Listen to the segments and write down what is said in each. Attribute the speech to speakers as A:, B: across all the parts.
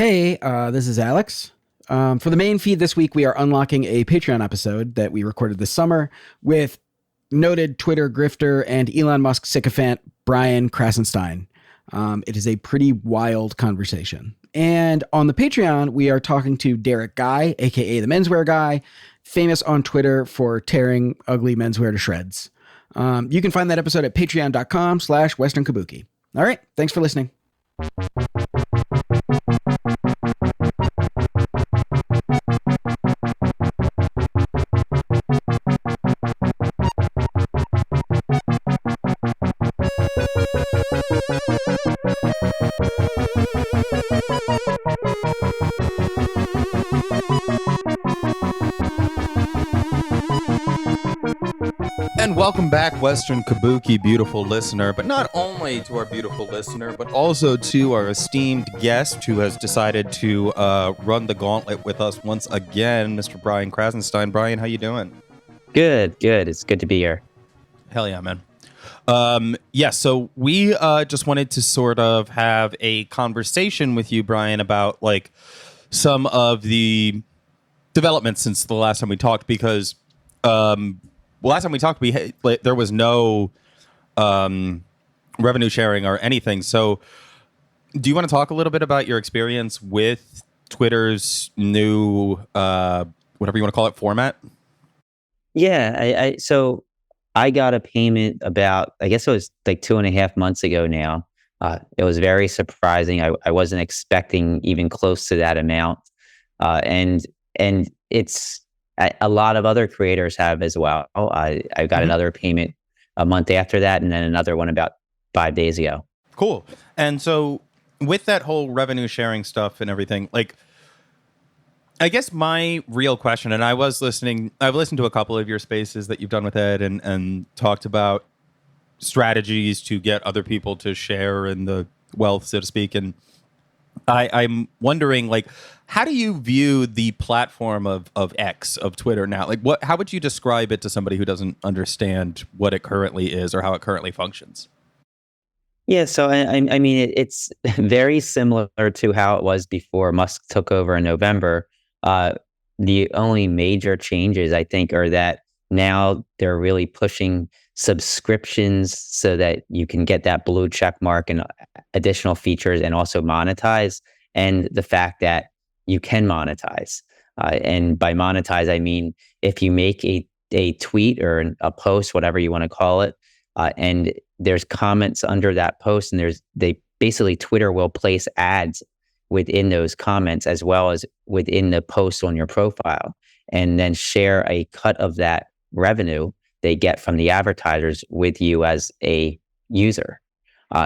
A: Hey, this is Alex. For the main feed this week, we are unlocking a Patreon episode that we recorded this summer with noted Twitter grifter and Elon Musk sycophant Brian Krassenstein. It is a pretty wild conversation. And on the Patreon, we are talking to Derek Guy, aka the menswear guy, famous on Twitter for tearing ugly menswear to shreds. You can find that episode at patreon.com/Western Kabuki. All right, thanks for listening.
B: And welcome back, Western Kabuki, beautiful listener, but not only to our beautiful listener, but also to our esteemed guest who has decided to run the gauntlet with us once again, Mr. Brian Krassenstein. Brian, how you doing?
C: Good. It's good to be here.
B: Hell yeah, man. So we just wanted to sort of have a conversation with you, Brian, about like some of the developments since the last time we talked, because last time we talked, there was no revenue sharing or anything. So do you want to talk a little bit about your experience with Twitter's new, whatever you want to call it, format?
C: Yeah, so I got a payment about, I guess it was like 2.5 months ago now. It was very surprising. I wasn't expecting even close to that amount. And it's, a lot of other creators have as well. I got another payment a month after that, and then another one about 5 days ago.
B: Cool. And so with that whole revenue sharing stuff and everything, like, I guess my real question, and I've listened to a couple of your spaces that you've done with Ed and talked about strategies to get other people to share in the wealth, so to speak. And I'm wondering, like, how do you view the platform of X, of Twitter now? Like, how would you describe it to somebody who doesn't understand what it currently is or how it currently functions?
C: Yeah, so I mean, it's very similar to how it was before Musk took over in November. The only major changes, I think, are that now they're really pushing subscriptions so that you can get that blue check mark and additional features and also monetize, and the fact that you can monetize. And by monetize, I mean, if you make a tweet or a post, whatever you want to call it, and there's comments under that post, and Twitter will place ads within those comments as well as within the post on your profile, and then share a cut of that revenue they get from the advertisers with you as a user.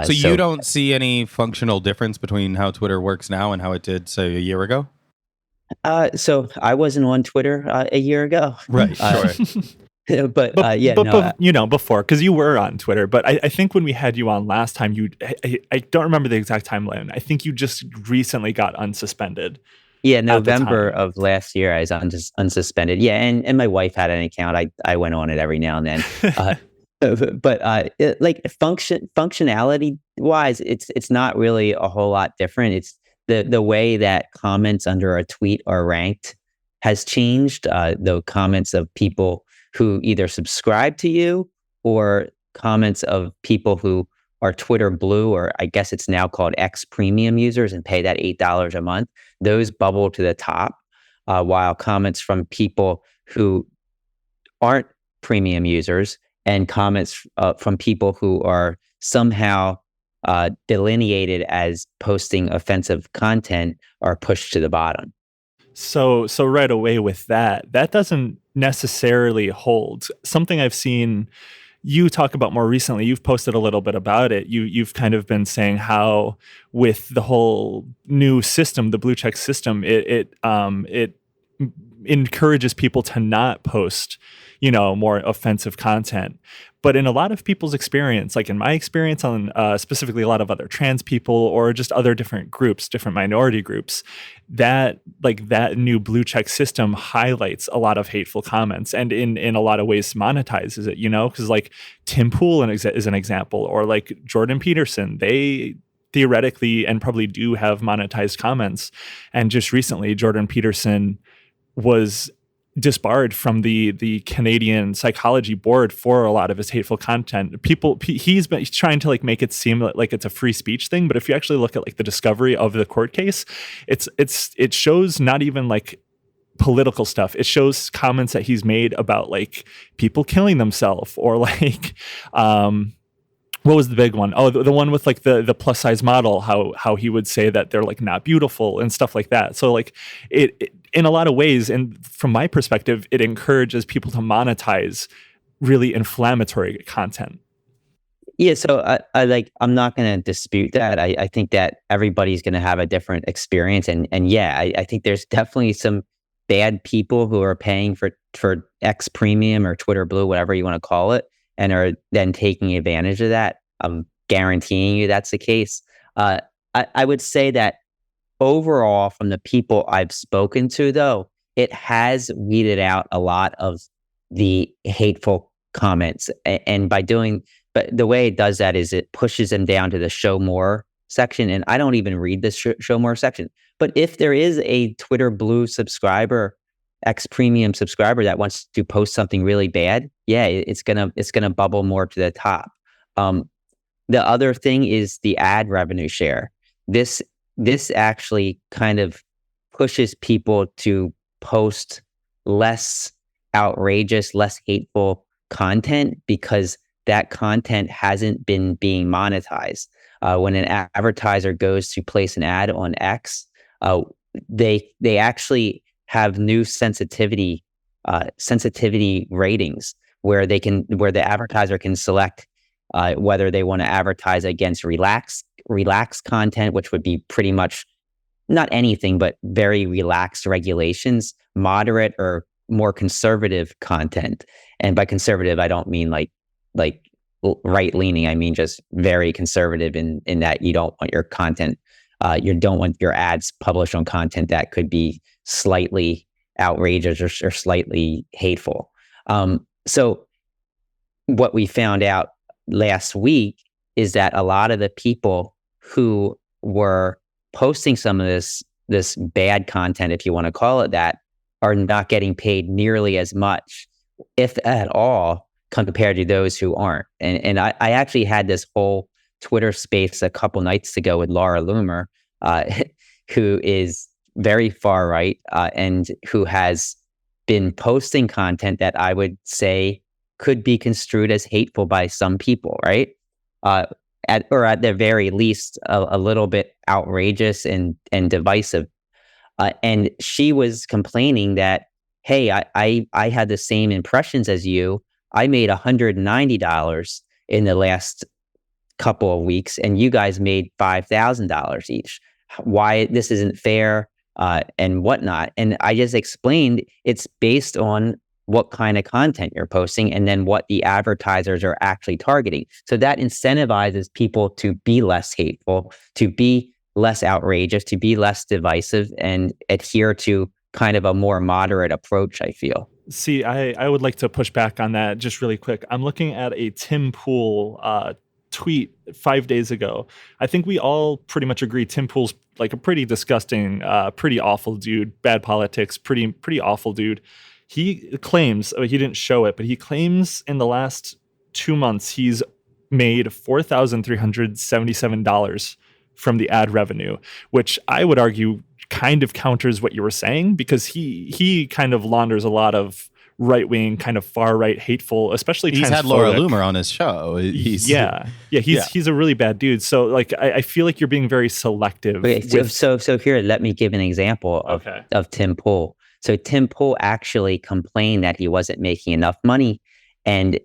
B: So you don't see any functional difference between how Twitter works now and how it did, say, a year ago?
C: So I wasn't on Twitter a year ago.
B: Right, sure.
C: But
D: before, because you were on Twitter. But I think when we had you on last time, I don't remember the exact timeline. I think you just recently got unsuspended.
C: Yeah, November of last year, I was unsuspended. Yeah, and my wife had an account. I went on it every now and then. Functionality wise, it's not really a whole lot different. It's the way that comments under a tweet are ranked has changed. The comments of people who either subscribe to you or comments of people who are Twitter Blue, or I guess it's now called X Premium users, and pay that $8 a month. Those bubble to the top, while comments from people who aren't premium users and comments from people who are somehow delineated as posting offensive content are pushed to the bottom.
D: So right away with that doesn't necessarily hold. Something I've seen you talk about more recently, you've posted a little bit about it. You've kind of been saying how with the whole new system, the blue check system, it encourages people to not post, more offensive content. But in a lot of people's experience, like in my experience on specifically a lot of other trans people or just other different groups, different minority groups, that new blue check system highlights a lot of hateful comments and in a lot of ways monetizes it, because like Tim Pool is an example, or like Jordan Peterson, they theoretically and probably do have monetized comments. And just recently, Jordan Peterson was disbarred from the Canadian Psychology Board for a lot of his hateful content. He's trying to like make it seem like it's a free speech thing, but if you actually look at like the discovery of the court case, it shows not even like political stuff. It shows comments that he's made about like people killing themselves, or like what was the big one? Oh, the one with like the plus size model, how he would say that they're like not beautiful and stuff like that. So like it in a lot of ways, and from my perspective, it encourages people to monetize really inflammatory content.
C: Yeah, so I'm not going to dispute that. I think that everybody's going to have a different experience, and yeah, I think there's definitely some bad people who are paying for X Premium or Twitter Blue, whatever you want to call it, and are then taking advantage of that. I'm guaranteeing you that's the case. I would say that overall, from the people I've spoken to, though, it has weeded out a lot of the hateful comments, and but the way it does that is it pushes them down to the show more section. And I don't even read the show more section. But if there is a Twitter Blue subscriber, X Premium subscriber that wants to post something really bad, yeah, it's gonna bubble more to the top. The other thing is the ad revenue share. This actually kind of pushes people to post less outrageous, less hateful content, because that content hasn't been being monetized. When an advertiser goes to place an ad on X, they actually have new sensitivity ratings where the advertiser can select whether they want to advertise against relaxed content, which would be pretty much not anything but very relaxed regulations, moderate or more conservative content. And by conservative, I don't mean like right leaning. I mean just very conservative in that you don't want your content, you don't want your ads published on content that could be slightly outrageous or slightly hateful. So what we found out last week is that a lot of the people who were posting some of this bad content, if you want to call it that, are not getting paid nearly as much, if at all, compared to those who aren't. And I actually had this whole Twitter space a couple nights ago with Laura Loomer, who is very far right and who has been posting content that I would say could be construed as hateful by some people, right? At the very least, a little bit outrageous and divisive. And she was complaining that, hey, I had the same impressions as you. I made $190 in the last couple of weeks, and you guys made $5,000 each. Why this isn't fair and whatnot. And I just explained it's based on what kind of content you're posting and then what the advertisers are actually targeting. So that incentivizes people to be less hateful, to be less outrageous, to be less divisive, and adhere to kind of a more moderate approach, I feel.
D: See, I would like to push back on that just really quick. I'm looking at a Tim Pool tweet 5 days ago. I think we all pretty much agree Tim Pool's like a pretty disgusting, pretty awful dude, bad politics, pretty awful dude. He claims, he didn't show it, but he claims in the last 2 months he's made $4,377 from the ad revenue, which I would argue kind of counters what you were saying, because he kind of launders a lot of right-wing, kind of far-right, hateful, especially
B: he's had Laura Loomer on his show. He's a really bad dude. So like I feel like you're being very selective.
C: Okay, so here, let me give an example of Tim Pool. So Tim Pool actually complained that he wasn't making enough money, and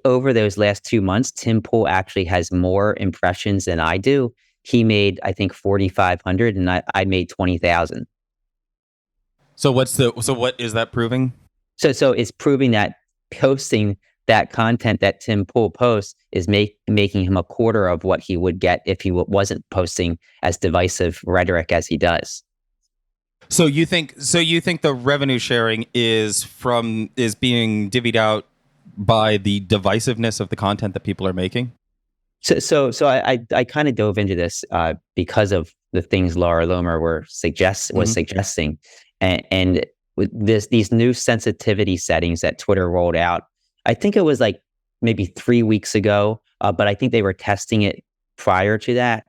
C: over those last 2 months, Tim Pool actually has more impressions than I do. He made, I think, 4,500, and I made 20,000.
B: So what is that proving?
C: So it's proving that posting that content that Tim Pool posts is making him a quarter of what he would get if he wasn't posting as divisive rhetoric as he does.
B: So you think the revenue sharing is being divvied out by the divisiveness of the content that people are making?
C: I kind of dove into this because of the things Laura Lomer was suggesting, and with these new sensitivity settings that Twitter rolled out. I think it was like maybe 3 weeks ago, but I think they were testing it prior to that.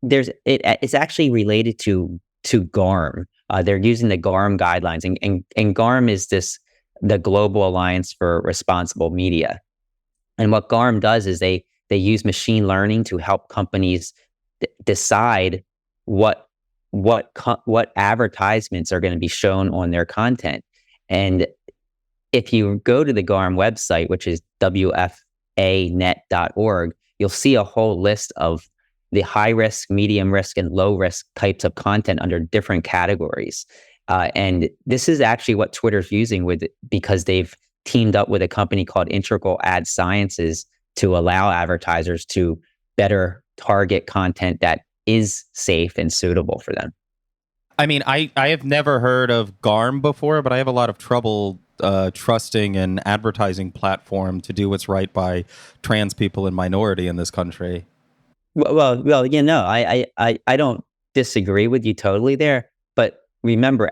C: It's actually related to GARM. They're using the GARM guidelines, and GARM is the Global Alliance for Responsible Media. And what GARM does is they use machine learning to help companies decide what advertisements are going to be shown on their content. And if you go to the GARM website, which is wfanet.org, you'll see a whole list of the high risk, medium risk, and low risk types of content under different categories. And this is actually what Twitter's using because they've teamed up with a company called Integral Ad Sciences to allow advertisers to better target content that is safe and suitable for them.
B: I mean, I have never heard of GARM before, but I have a lot of trouble trusting an advertising platform to do what's right by trans people and minority in this country.
C: Well, I don't disagree with you totally there, but remember,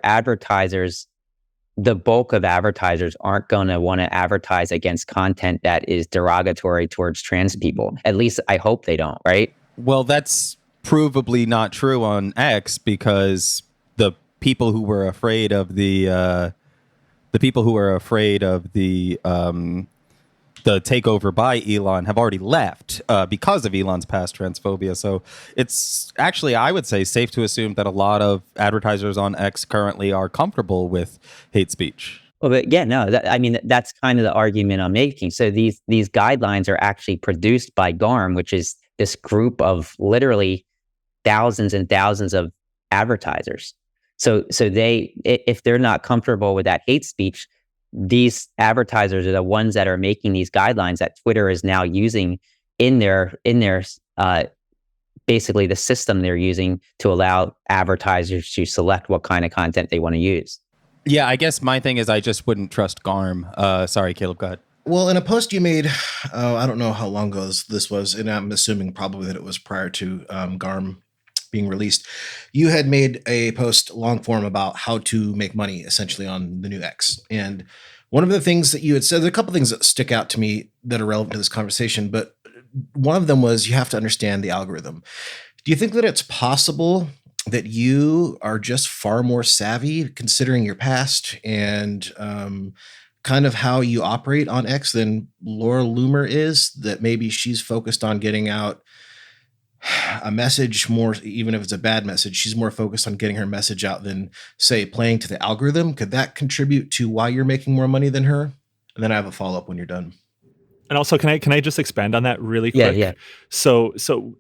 C: the bulk of advertisers aren't going to want to advertise against content that is derogatory towards trans people. At least I hope they don't, right?
B: Well, that's provably not true on X, because the people who were afraid of the takeover by Elon have already left because of Elon's past transphobia. So it's actually, I would say, safe to assume that a lot of advertisers on X currently are comfortable with hate speech.
C: Well, but yeah, no, that's kind of the argument I'm making. So these guidelines are actually produced by GARM, which is this group of literally thousands and thousands of advertisers. So if they're not comfortable with that hate speech, these advertisers are the ones that are making these guidelines that Twitter is now using in their basically the system they're using to allow advertisers to select what kind of content they want to use.
B: Yeah, I guess my thing is I just wouldn't trust GARM. Sorry, Caleb, go ahead.
E: Well, in a post you made, I don't know how long ago this was, and I'm assuming probably that it was prior to GARM being released. You had made a post long form about how to make money essentially on the new X. And one of the things that you had said, there are a couple of things that stick out to me that are relevant to this conversation, but one of them was you have to understand the algorithm. Do you think that it's possible that you are just far more savvy considering your past and kind of how you operate on X than Laura Loomer is, that maybe she's focused on getting out a message more, even if it's a bad message, she's more focused on getting her message out than, say, playing to the algorithm? Could that contribute to why you're making more money than her? And then I have a follow-up when you're done.
D: And also, can I just expand on that really quick?
C: Yeah.
D: So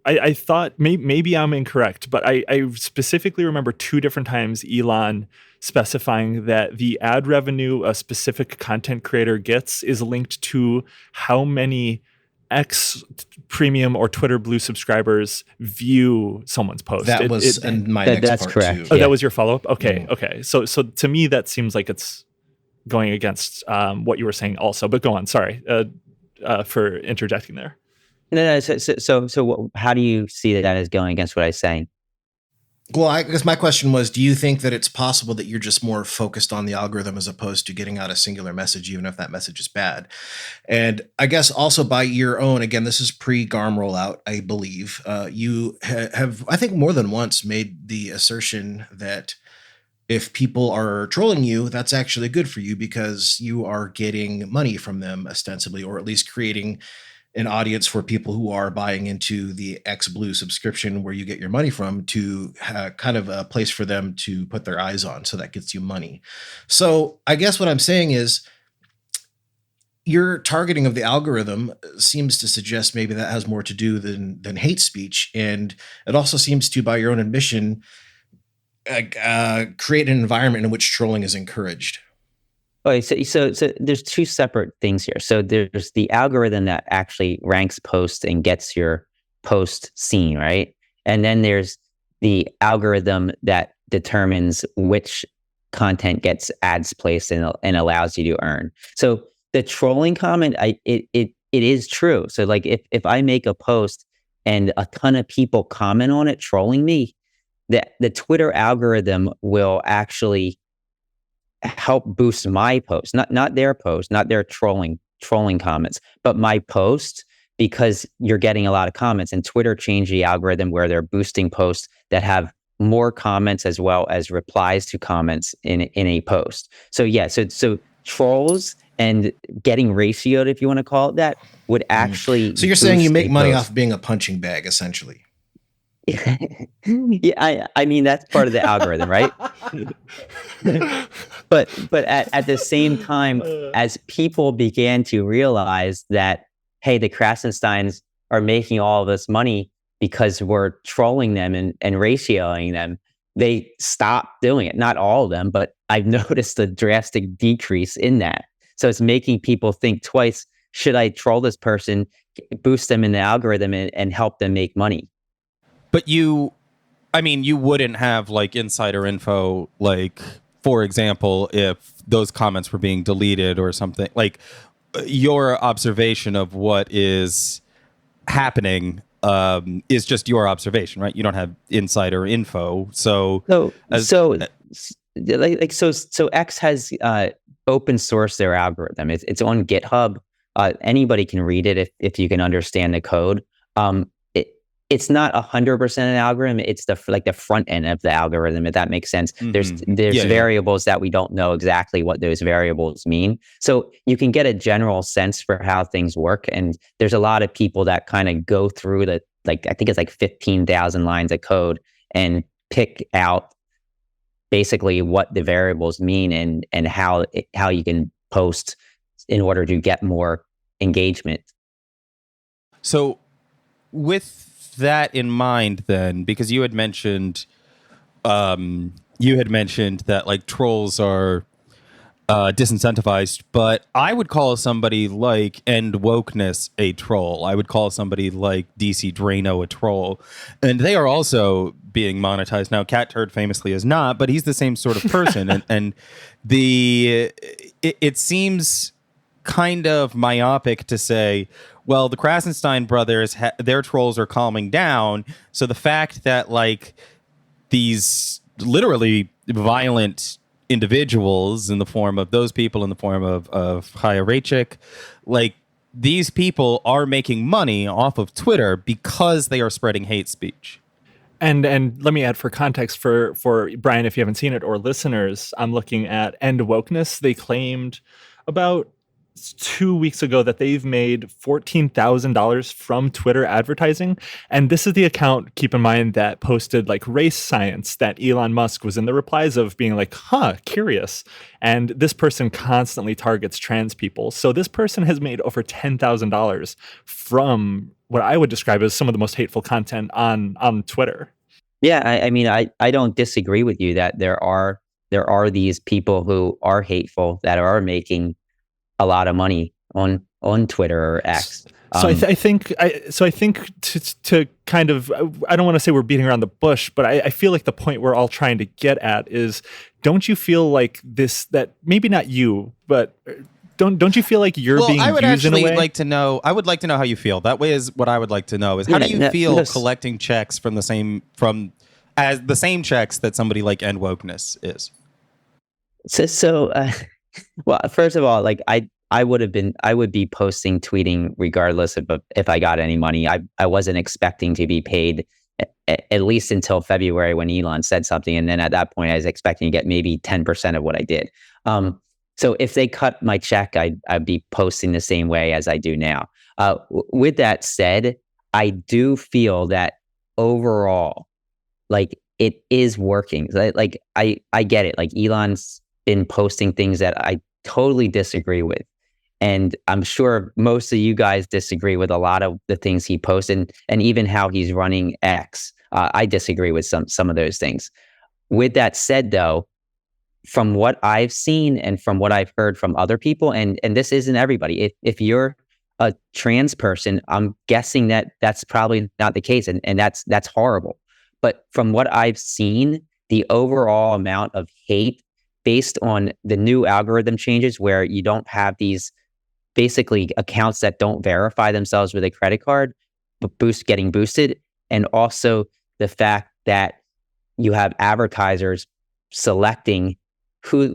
D: I thought maybe I'm incorrect, but I specifically remember 2 different times Elon specifying that the ad revenue a specific content creator gets is linked to how many X Premium or Twitter Blue subscribers view someone's post.
E: That was my next
C: that's
E: part
C: correct.
E: too.
D: Oh, that was your follow-up? Okay. So to me, that seems like it's going against what you were saying also. But go on. Sorry for interjecting there.
C: No. So how do you see that as going against what I was saying?
E: Well, I guess my question was, do you think that it's possible that you're just more focused on the algorithm as opposed to getting out a singular message, even if that message is bad? And I guess also by your own, again, this is pre-GARM rollout, I believe, you have, I think more than once made the assertion that if people are trolling you, that's actually good for you because you are getting money from them ostensibly, or at least creating an audience for people who are buying into the X Blue subscription where you get your money from, to kind of a place for them to put their eyes on. So that gets you money. So I guess what I'm saying is your targeting of the algorithm seems to suggest maybe that has more to do than hate speech. And it also seems to, by your own admission, create an environment in which trolling is encouraged.
C: Okay, so there's 2 separate things here. So there's the algorithm that actually ranks posts and gets your post seen, right? And then there's the algorithm that determines which content gets ads placed and allows you to earn. So the trolling comment, it it is true. So like if I make a post and a ton of people comment on it, trolling me, the Twitter algorithm will actually help boost my post, not their post, not their trolling comments, but my post, because you're getting a lot of comments. And Twitter changed the algorithm where they're boosting posts that have more comments as well as replies to comments in a post. So yeah, so trolls and getting ratioed, if you want to call it that, would actually.
E: So you're saying you
C: boost
E: make
C: a
E: money
C: post.
E: off being a punching bag, essentially.
C: Yeah, I mean that's part of the algorithm, right? but at the same time, as people began to realize that, hey, the Krassensteins are making all this money because we're trolling them and ratioing them, they stopped doing it. Not all of them, but I've noticed a drastic decrease in that. So it's making people think twice. Should I troll this person, boost them in the algorithm, and help them make money?
B: But you wouldn't have like insider info, like, for example, if those comments were being deleted or something. Like, your observation of what is happening is just your observation, right? You don't have insider info. So
C: X has open source their algorithm. It's on GitHub. Anybody can read it if you can understand the code. It's not 100% an algorithm. It's the front end of the algorithm, if that makes sense.
B: Mm-hmm.
C: There's variables that we don't know exactly what those variables mean. So you can get a general sense for how things work. And there's a lot of people that kind of go through I think it's like 15,000 lines of code and pick out basically what the variables mean and how you can post in order to get more engagement.
B: So with that in mind, then, because you had mentioned that like trolls are disincentivized, but I would call somebody like End Wokeness a troll. I would call somebody like DC Drano a troll, and they are also being monetized now. Cat Turd famously is not, but he's the same sort of person, and it seems kind of myopic to say, well, the Krassenstein brothers, their trolls are calming down. So the fact that like these literally violent individuals in the form of those people, in the form of Chaya Raichik, like these people are making money off of Twitter because they are spreading hate speech.
D: And let me add for context for Brian, if you haven't seen it, or listeners, I'm looking at End Wokeness. They claimed about 2 weeks ago that they've made $14,000 from Twitter advertising. And this is the account, keep in mind, that posted like race science that Elon Musk was in the replies of, being like, curious. And this person constantly targets trans people. So this person has made over $10,000 from what I would describe as some of the most hateful content on Twitter.
C: Yeah, I mean, I don't disagree with you that there are these people who are hateful that are making a lot of money on Twitter or X.
D: So I think to kind of, I don't want to say we're beating around the bush, but I feel like the point we're all trying to get at is, don't you feel like that maybe not you, but don't you feel like you're being used in a way?
B: I would like to know how you feel. That way is what I would like to know is, how do you feel collecting checks from the same checks that somebody like End Wokeness is?
C: Well, first of all, like I would be posting, tweeting regardless of if I got any money. I wasn't expecting to be paid at least until February when Elon said something. And then at that point I was expecting to get maybe 10% of what I did. So if they cut my check, I'd be posting the same way as I do now. With that said, I do feel that overall, like, it is working. Like I get it. Like, Elon's been posting things that I totally disagree with. And I'm sure most of you guys disagree with a lot of the things he posts, and even how he's running X. I disagree with some of those things. With that said, though, from what I've seen and from what I've heard from other people, and this isn't everybody, if you're a trans person, I'm guessing that that's probably not the case, and that's horrible. But from what I've seen, the overall amount of hate based on the new algorithm changes, where you don't have these basically accounts that don't verify themselves with a credit card, but getting boosted, and also the fact that you have advertisers selecting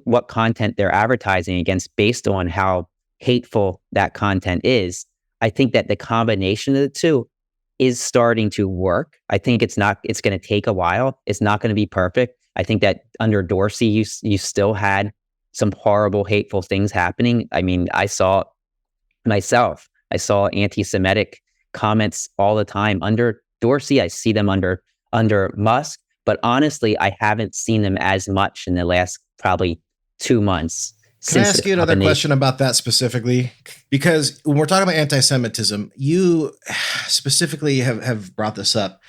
C: what content they're advertising against based on how hateful that content is. I think that the combination of the two is starting to work. I think it's going to take a while. It's not going to be perfect. I think that under Dorsey, you still had some horrible, hateful things happening. I mean, I saw myself. I saw anti-Semitic comments all the time under Dorsey. I see them under Musk, but honestly, I haven't seen them as much in the last probably 2 months.
E: Can I ask you another question about that specifically? Because when we're talking about anti-Semitism, you specifically have brought this up,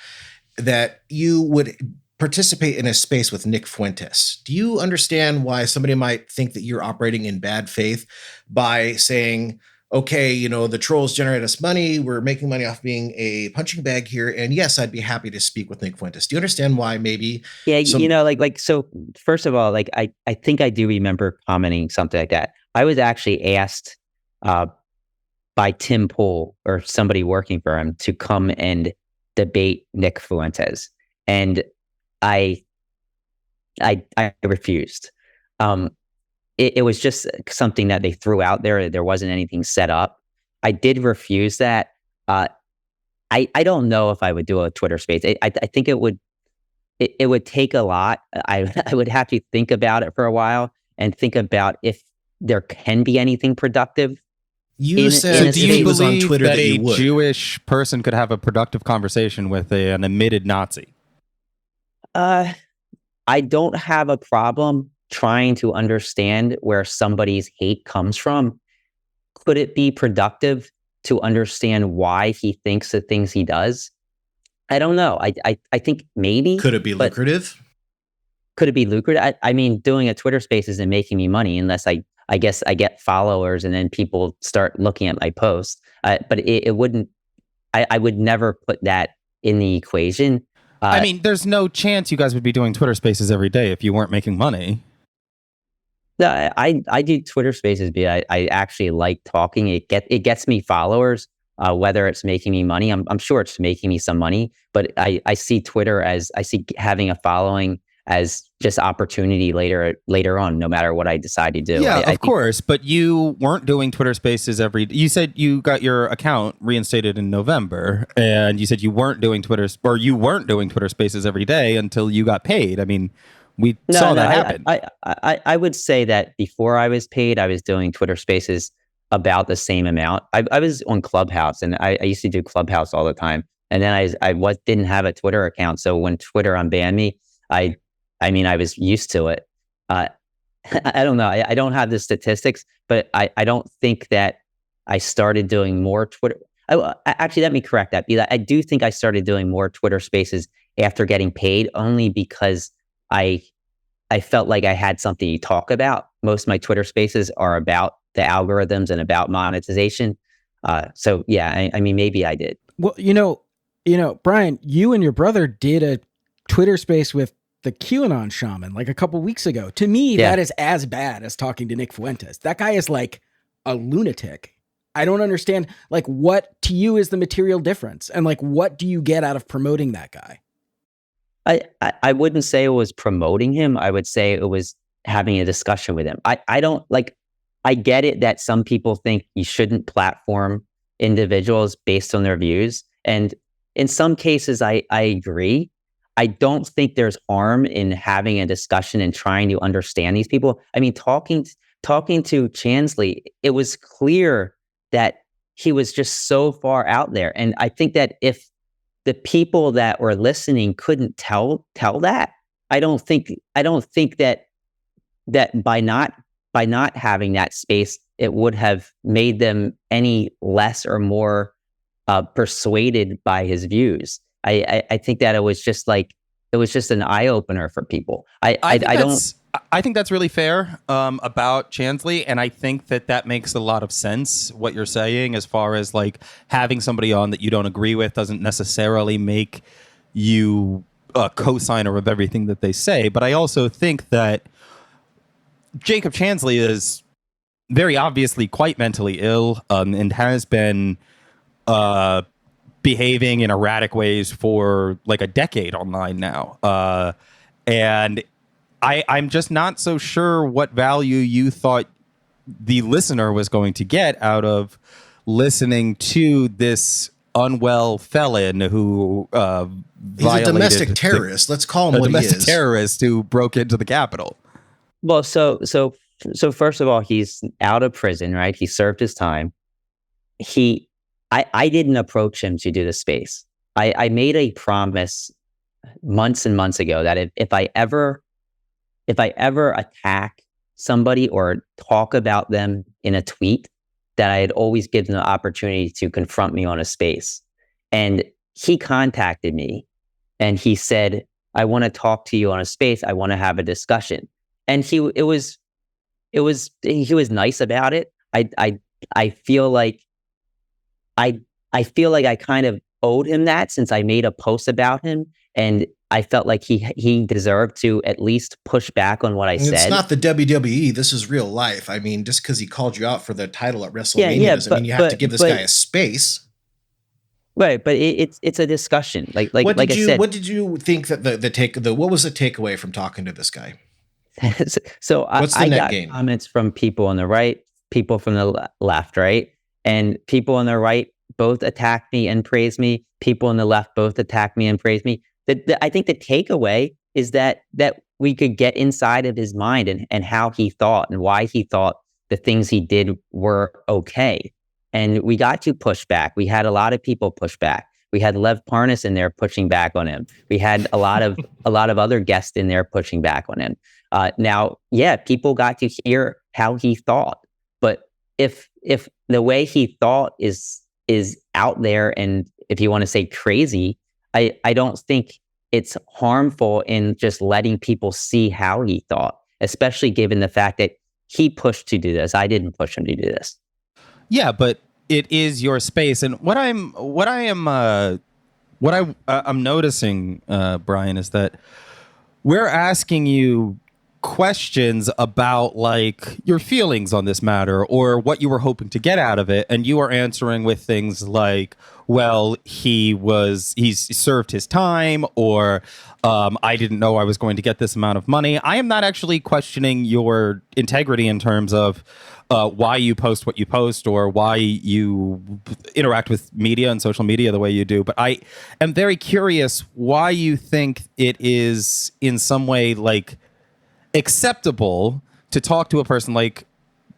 E: that you would participate in a space with Nick Fuentes. Do you understand why somebody might think that you're operating in bad faith by saying, okay, you know, the trolls generate us money, we're making money off being a punching bag here, and yes, I'd be happy to speak with Nick Fuentes? Do you understand why maybe?
C: Yeah, so first of all, like I think I do remember commenting something like that. I was actually asked by Tim Pool or somebody working for him to come and debate Nick Fuentes, and I refused. It was just something that they threw out there. There wasn't anything set up. I did refuse that. I don't know if I would do a Twitter space. I think it would take a lot. I would have to think about it for a while and think about if there can be anything productive.
E: You said
B: do you
E: was on
B: believe
E: Twitter
B: that
E: that you
B: a
E: would.
B: Jewish person could have a productive conversation with an admitted Nazi?
C: I don't have a problem trying to understand where somebody's hate comes from. Could it be productive to understand why he thinks the things he does? I don't know. I think maybe.
E: Could it be lucrative?
C: Could it be lucrative? I mean, doing a Twitter space isn't making me money unless I guess I get followers and then people start looking at my posts. But it wouldn't. I would never put that in the equation.
B: I mean, there's no chance you guys would be doing Twitter spaces every day if you weren't making money.
C: No, I do Twitter spaces because I actually like talking. It gets me followers. Whether it's making me money, I'm sure it's making me some money. But I see Twitter as having a following as just opportunity later on, no matter what I decide to do.
B: Yeah, of course. But you weren't doing Twitter spaces you said you got your account reinstated in November, and you said you weren't doing Twitter spaces every day until you got paid. I mean, we saw that happen.
C: I would say that before I was paid, I was doing Twitter spaces about the same amount. I was on Clubhouse, and I used to do Clubhouse all the time. And then I didn't have a Twitter account. So when Twitter unbanned me, I was used to it. I don't know. I don't have the statistics, but I don't think that I started doing more Twitter. Actually, let me correct that. I do think I started doing more Twitter spaces after getting paid, only because I felt like I had something to talk about. Most of my Twitter spaces are about the algorithms and about monetization. So yeah, I mean, maybe I did.
A: Well, Brian, you and your brother did a Twitter space with the QAnon shaman like a couple weeks ago. To me, that is as bad as talking to Nick Fuentes. That guy is like a lunatic. I don't understand, like, what to you is the material difference, and like, what do you get out of promoting that guy?
C: I wouldn't say it was promoting him. I would say it was having a discussion with him. I don't like, I get it that some people think you shouldn't platform individuals based on their views. And in some cases, I agree. I don't think there's harm in having a discussion and trying to understand these people. I mean, talking to Chansley, it was clear that he was just so far out there. And I think that if the people that were listening couldn't tell that, I don't think that by not having that space, it would have made them any less or more persuaded by his views. I think that it was just an eye opener for people.
B: I think that's really fair about Chansley, and I think that makes a lot of sense, what you're saying, as far as like having somebody on that you don't agree with doesn't necessarily make you a co-signer of everything that they say. But I also think that Jacob Chansley is very obviously quite mentally ill, and has been behaving in erratic ways for like a decade online now. And I'm just not so sure what value you thought the listener was going to get out of listening to this unwell felon who
E: He's a domestic
B: violated
E: terrorist. Let's call him
B: a
E: what he
B: domestic
E: is.
B: terrorist who broke into the Capitol.
C: Well, so first of all, he's out of prison, right? He served his time. I didn't approach him to do the space. I made a promise months and months ago that if I ever attack somebody or talk about them in a tweet, that I'd always give them the opportunity to confront me on a space. And he contacted me and he said, I want to talk to you on a space. I want to have a discussion. And he was nice about it. I feel like I kind of owed him that, since I made a post about him, and I felt like he deserved to at least push back on what I said.
E: It's not the WWE. This is real life. I mean, just because he called you out for the title at WrestleMania doesn't mean you have to give this guy a space.
C: Right, but it's a discussion. Like
E: what
C: did
E: you think that what was the takeaway from talking to this guy?
C: So I got comments from people on the right, people from the left, right? And people on the right both attacked me and praised me. People on the left both attacked me and praised me. I think the takeaway is that we could get inside of his mind and how he thought and why he thought the things he did were okay. And we got to push back. We had a lot of people push back. We had Lev Parnas in there pushing back on him. We had a lot of other guests in there pushing back on him. Now, people got to hear how he thought. But if the way he thought is out there, and if you want to say crazy, I don't think it's harmful in just letting people see how he thought, especially given the fact that he pushed to do this. I didn't push him to do this.
B: Yeah, but it is your space, and what I'm noticing, Brian, is that we're asking you questions about like your feelings on this matter or what you were hoping to get out of it, and you are answering with things like, well, he's served his time, or I didn't know I was going to get this amount of money. I am not actually questioning your integrity in terms of why you post what you post or why you interact with media and social media the way you do. But I am very curious why you think it is in some way like acceptable to talk to a person like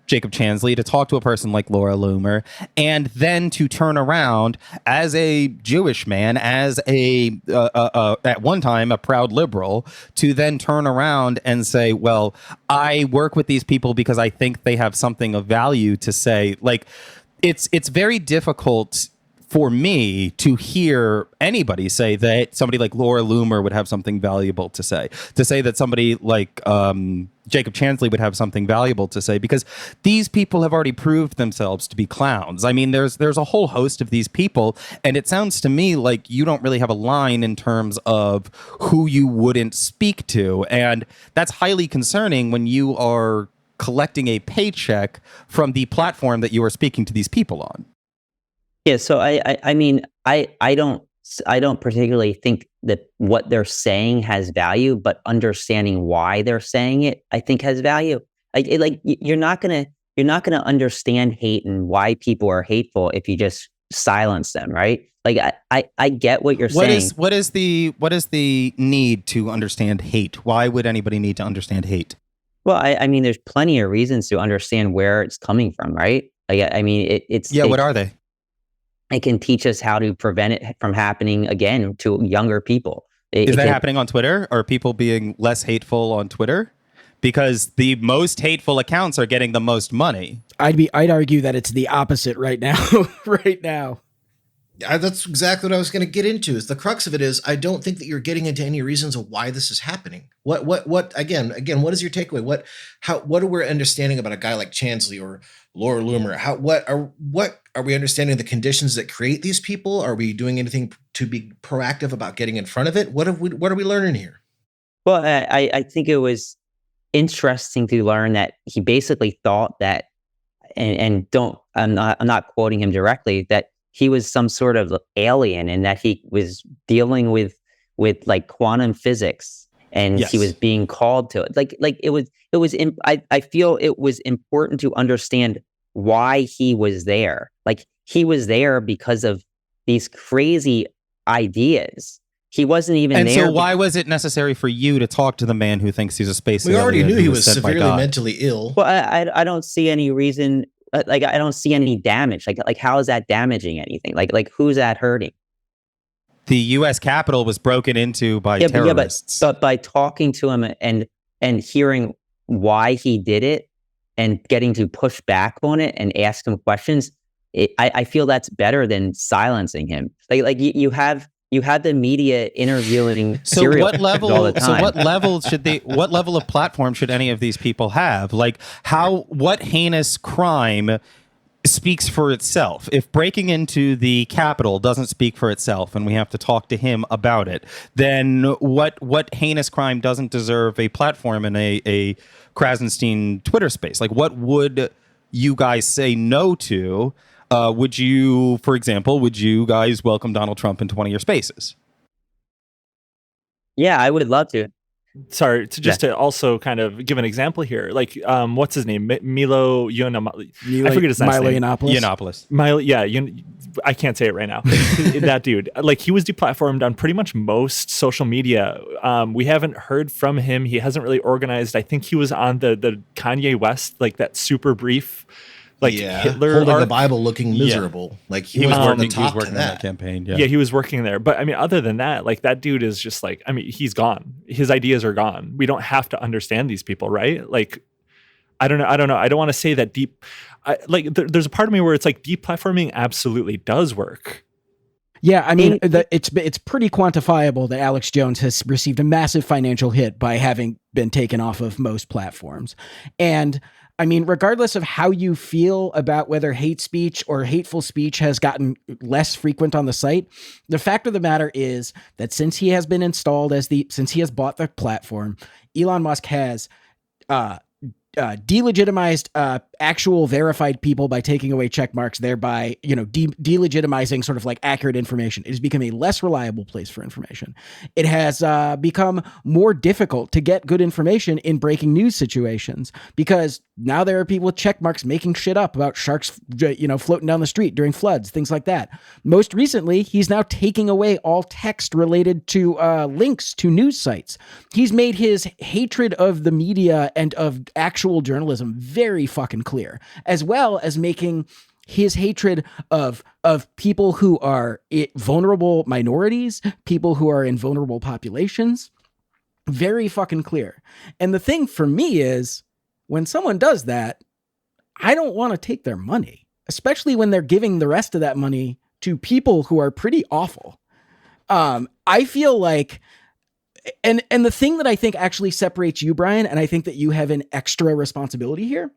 B: Jacob Chansley, to talk to a person like Laura Loomer, and then to turn around as a Jewish man, as a at one time a proud liberal, to then turn around and say, well, I work with these people because I think they have something of value to say. Like, it's very difficult for me to hear anybody say that somebody like Laura Loomer would have something valuable to say that somebody like Jacob Chansley would have something valuable to say, because these people have already proved themselves to be clowns. I mean, there's a whole host of these people, and it sounds to me like you don't really have a line in terms of who you wouldn't speak to, and that's highly concerning when you are collecting a paycheck from the platform that you are speaking to these people on.
C: Yeah, so I mean, I don't particularly think that what they're saying has value, but understanding why they're saying it, I think, has value. Like you're not gonna understand hate and why people are hateful if you just silence them, right? Like I get what you're saying.
B: What is the need to understand hate? Why would anybody need to understand hate?
C: Well, I mean, there's plenty of reasons to understand where it's coming from, right? Like, I mean,
B: what are they?
C: It can teach us how to prevent it from happening again to younger people.
B: Is that happening on Twitter? Are people being less hateful on Twitter? Because the most hateful accounts are getting the most money.
A: I'd argue that it's the opposite right now. Right now.
E: That's exactly what I was going to get into. Is the crux of it is I don't think that you're getting into any reasons of why this is happening. What again? What is your takeaway? What are we understanding about a guy like Chansley or Laura Loomer? What are we understanding the conditions that create these people? Are we doing anything to be proactive about getting in front of it? What are we learning here?
C: Well, I think it was interesting to learn that he basically thought that and don't, I'm not quoting him directly, that he was some sort of alien and that he was dealing with like quantum physics, and he was
B: Yes.
C: being called to it. Like I feel it was important to understand why he was there. Like, he was there because of these crazy ideas. He wasn't even
B: And
C: there.
B: so why was it necessary for you to talk to the man who thinks he's a space
E: We
B: alien
E: already knew
B: who
E: he was
B: sent by
E: severely
B: God?
E: mentally ill.
C: Well, I don't see any reason. Like, I don't see any damage. Like how is that damaging anything? Like who's that hurting?
B: The U.S. Capitol was broken into by terrorists.
C: But by talking to him and hearing why he did it and getting to push back on it and ask him questions, I feel that's better than silencing him. Like you have the media interviewing
B: So
C: serial
B: what
C: killers all
B: level?
C: the time.
B: So what level should they? What level of platform should any of these people have? Like, what heinous crime speaks for itself? If breaking into the Capitol doesn't speak for itself, and we have to talk to him about it, then what heinous crime doesn't deserve a platform in a Krassenstein Twitter space? Like, what would you guys say no to? Would you, for example, guys welcome Donald Trump into one of your spaces?
C: Yeah, I would love to.
D: Sorry, to also kind of give an example here, like what's his name, Milo Yiannopoulos. I forget his last name.
B: Yiannopoulos.
D: I can't say it right now. That dude, like, he was deplatformed on pretty much most social media. We haven't heard from him. He hasn't really organized. I think he was on the Kanye West, like, that super brief, like, Hitler
E: holding
D: arc.
E: the Bible, looking miserable. Like he was
B: working,
E: the top
B: he was working
E: to
B: on
E: that
B: that campaign.
D: Yeah, he was working there. But I mean, other than that, like, that dude is just like, I mean, he's gone. His ideas are gone. We don't have to understand these people, right? Like, I don't know. I don't want to say that there's a part of me where it's like deplatforming absolutely does work.
A: Yeah, I mean, it's pretty quantifiable that Alex Jones has received a massive financial hit by having been taken off of most platforms. And I mean, regardless of how you feel about whether hate speech or hateful speech has gotten less frequent on the site, the fact of the matter is that since he has been installed since he has bought the platform, Elon Musk has delegitimized actual verified people by taking away check marks, thereby, delegitimizing sort of like accurate information. It has become a less reliable place for information. It has become more difficult to get good information in breaking news situations because now there are people with check marks making shit up about sharks, floating down the street during floods, things like that. Most recently, he's now taking away all text related to links to news sites. He's made his hatred of the media and of actual journalism very fucking clear, as well as making his hatred of people who are vulnerable minorities, people who are in vulnerable populations, very fucking clear. And the thing for me is, when someone does that, I don't want to take their money, especially when they're giving the rest of that money to people who are pretty awful. I feel like, and the thing that I think actually separates you, Brian, and I think that you have an extra responsibility here,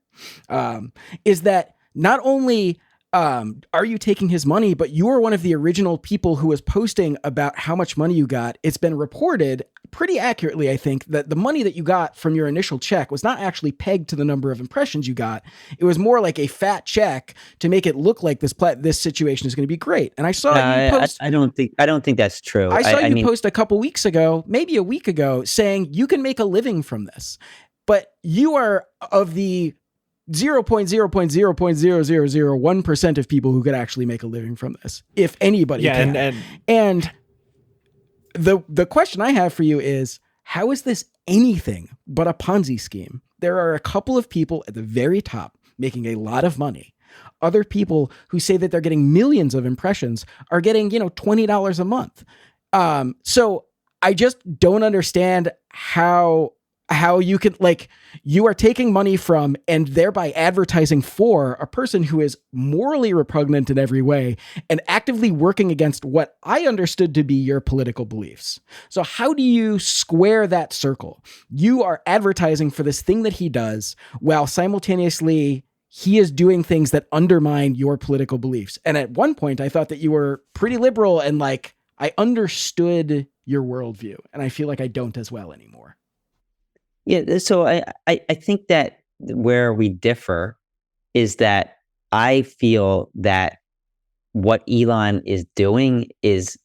A: is that not only are you taking his money, but you are one of the original people who was posting about how much money you got. It's been reported pretty accurately, I think, that the money that you got from your initial check was not actually pegged to the number of impressions you got. It was more like a fat check to make it look like this situation is going to be great. And I saw you post.
C: I don't think that's true.
A: I saw you post a couple weeks ago, maybe a week ago, saying you can make a living from this, but you are of the 0.0.0.0001% of people who could actually make a living from this, if anybody can. And the question I have for you is, how is this anything but a Ponzi scheme? There are a couple of people at the very top making a lot of money. Other people who say that they're getting millions of impressions are getting, $20 a month. So I just don't understand how you can, you are taking money from and thereby advertising for a person who is morally repugnant in every way and actively working against what I understood to be your political beliefs. So how do you square that circle? You are advertising for this thing that he does while simultaneously he is doing things that undermine your political beliefs. And at one point I thought that you were pretty liberal and I understood your worldview, and I feel like I don't as well anymore.
C: Yeah, so I think that where we differ is that I feel that what Elon is doing is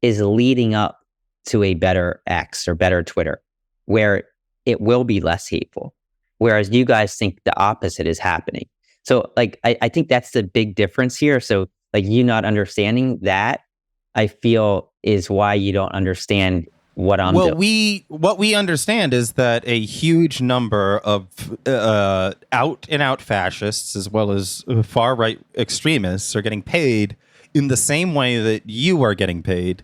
C: leading up to a better X or better Twitter, where it will be less hateful. Whereas you guys think the opposite is happening. So like, I think that's the big difference here. So like, you not understanding that, I feel, is why you don't understand what I'm doing.
B: What we understand is that a huge number of out and out fascists, as well as far right extremists, are getting paid in the same way that you are getting paid,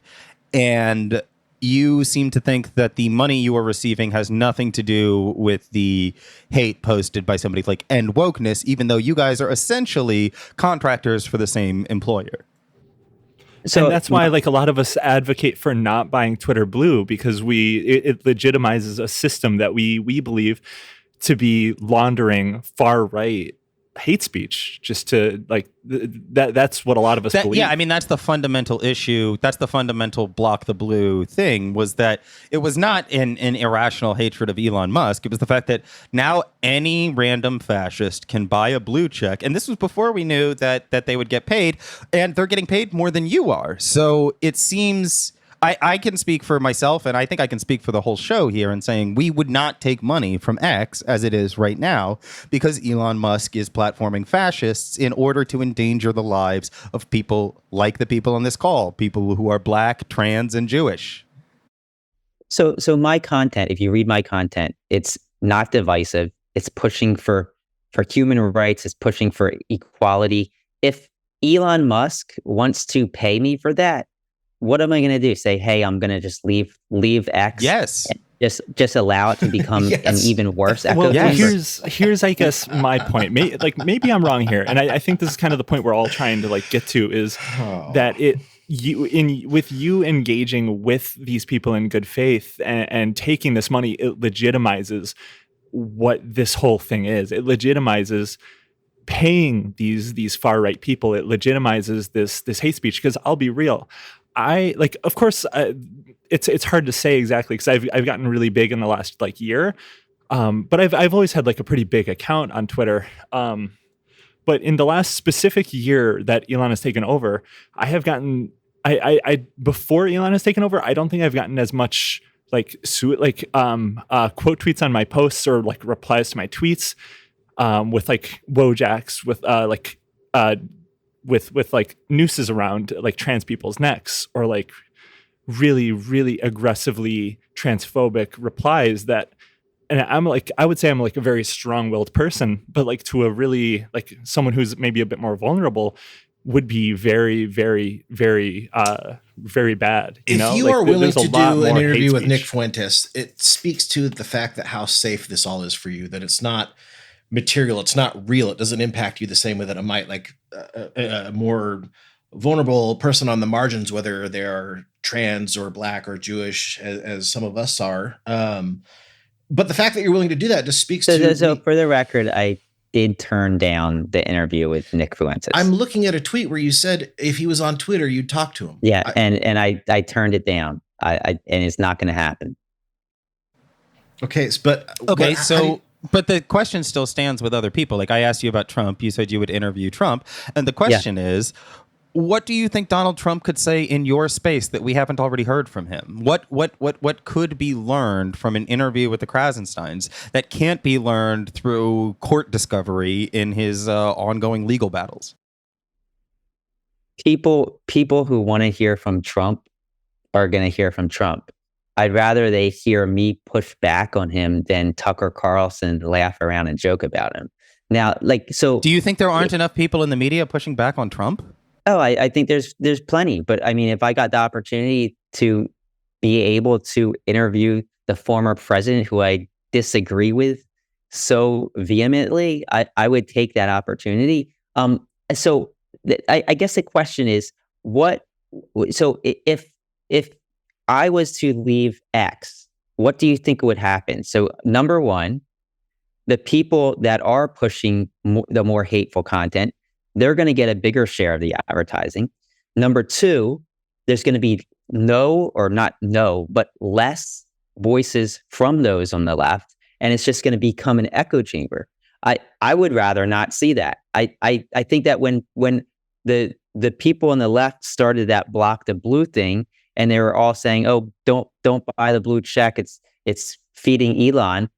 B: and you seem to think that the money you are receiving has nothing to do with the hate posted by somebody like End Wokeness, even though you guys are essentially contractors for the same employer.
D: So, and that's why, like, a lot of us advocate for not buying Twitter Blue, because it legitimizes a system that we believe to be laundering far right hate speech, just to like that's what a lot of us believe.
B: Yeah, I mean, that's the fundamental issue. That's the fundamental block the blue thing, was that it was not an irrational hatred of Elon Musk. It was the fact that now any random fascist can buy a blue check. And this was before we knew that they would get paid, and they're getting paid more than you are. So it seems... I can speak for myself, and I think I can speak for the whole show here in saying we would not take money from X as it is right now, because Elon Musk is platforming fascists in order to endanger the lives of people like the people on this call, people who are Black, trans, and Jewish.
C: So my content, if you read my content, it's not divisive. It's pushing for human rights. It's pushing for equality. If Elon Musk wants to pay me for that, what am I going to do? Say, hey, I'm going to just leave X?
B: Yes.
C: Just allow it to become an even worse echo chamber?
D: Here's I guess my point. Maybe I'm wrong here, and I think this is kind of the point we're all trying to like get to, is that with you engaging with these people in good faith and taking this money, it legitimizes what this whole thing is. It legitimizes paying these far right people. It legitimizes this hate speech, because I'll be real. Of course, it's hard to say exactly, because I've gotten really big in the last like year, but I've always had like a pretty big account on Twitter. But in the last specific year that Elon has taken over, I have gotten I before Elon has taken over, I don't think I've gotten as much like quote tweets on my posts, or like replies to my tweets, with like Wojaks, with like nooses around like trans people's necks, or like really, really aggressively transphobic replies that, and I'm like, I would say I'm like a very strong-willed person, but like to a really like someone who's maybe a bit more vulnerable would be very, very, very, very bad.
E: If you
D: like,
E: are willing to do an interview with Nick
D: speech.
E: Fuentes, it speaks to the fact that how safe this all is for you, that it's not material, it's not real, it doesn't impact you the same way that it might like a more vulnerable person on the margins, whether they're trans or Black or Jewish, as some of us are. But the fact that you're willing to do that just speaks to...
C: So for the record, I did turn down the interview with Nick Fuentes.
E: I'm looking at a tweet where you said if he was on Twitter, you'd talk to him.
C: Yeah, and I turned it down. And it's not going to happen.
E: Okay,
B: but the question still stands with other people. Like, I asked you about Trump. You said you would interview Trump. And the question is, what do you think Donald Trump could say in your space that we haven't already heard from him? What could be learned from an interview with the Krassensteins that can't be learned through court discovery in his ongoing legal battles?
C: People who want to hear from Trump are going to hear from Trump. I'd rather they hear me push back on him than Tucker Carlson laugh around and joke about him. Now, so
B: do you think there aren't enough people in the media pushing back on Trump?
C: Oh, I think there's plenty. But I mean, if I got the opportunity to be able to interview the former president who I disagree with so vehemently, I would take that opportunity. So I guess the question is, so if I was to leave X, what do you think would happen? So number one, the people that are pushing the more hateful content, they're going to get a bigger share of the advertising. Number two, there's going to be less voices from those on the left, and it's just going to become an echo chamber. I would rather not see that. I think that when the people on the left started that block the blue thing, and they were all saying, "Oh, don't buy the blue check. It's feeding Elon."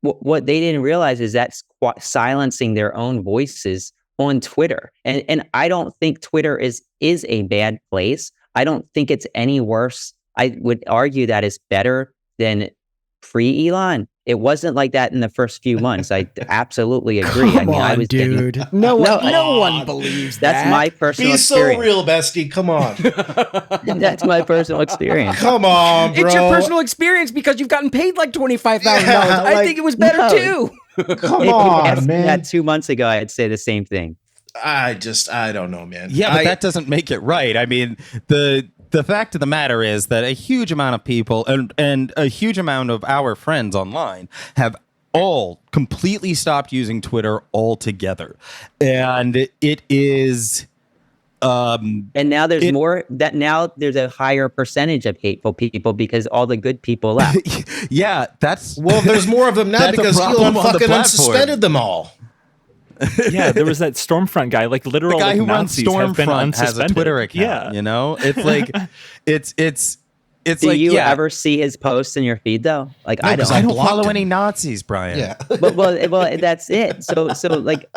C: What they didn't realize is that's silencing their own voices on Twitter. And I don't think Twitter is a bad place. I don't think it's any worse. I would argue that it's better than pre-Elon. It wasn't like that in the first few months. I absolutely agree.
A: Come on, dude. No one believes that.
C: That's my personal
E: Be
C: experience.
E: so real, bestie. Come on.
C: That's my personal experience.
E: Come on, bro.
A: It's your personal experience because you've gotten paid like $25,000.
E: Yeah,
A: I think it was better too.
E: Come
C: If you
E: on,
C: asked me
E: man.
C: that 2 months ago, I'd say the same thing.
E: I don't know, man.
B: Yeah, but that doesn't make it right. I mean, the fact of the matter is that a huge amount of people and a huge amount of our friends online have all completely stopped using Twitter altogether. And it is
C: And now there's there's a higher percentage of hateful people because all the good people left.
B: yeah, that's
E: Well, there's more of them now
B: That's a
E: because
B: problem
E: Elon
B: on the
E: fucking
B: platform.
E: unsuspended them all.
D: Yeah, there was that Stormfront guy, like literal
B: the guy who runs
D: Nazis have been
B: Stormfront has a
D: unsuspended.
B: Twitter account.
D: Yeah.
B: You know, it's like it's
C: Do
B: like
C: you
B: yeah.
C: ever see his posts in your feed though? Like
E: No,
C: I
E: 'cause
C: don't.
B: I don't
E: blocked
B: follow
E: him.
B: any Nazis, Brian.
E: Yeah.
C: well, that's it. So like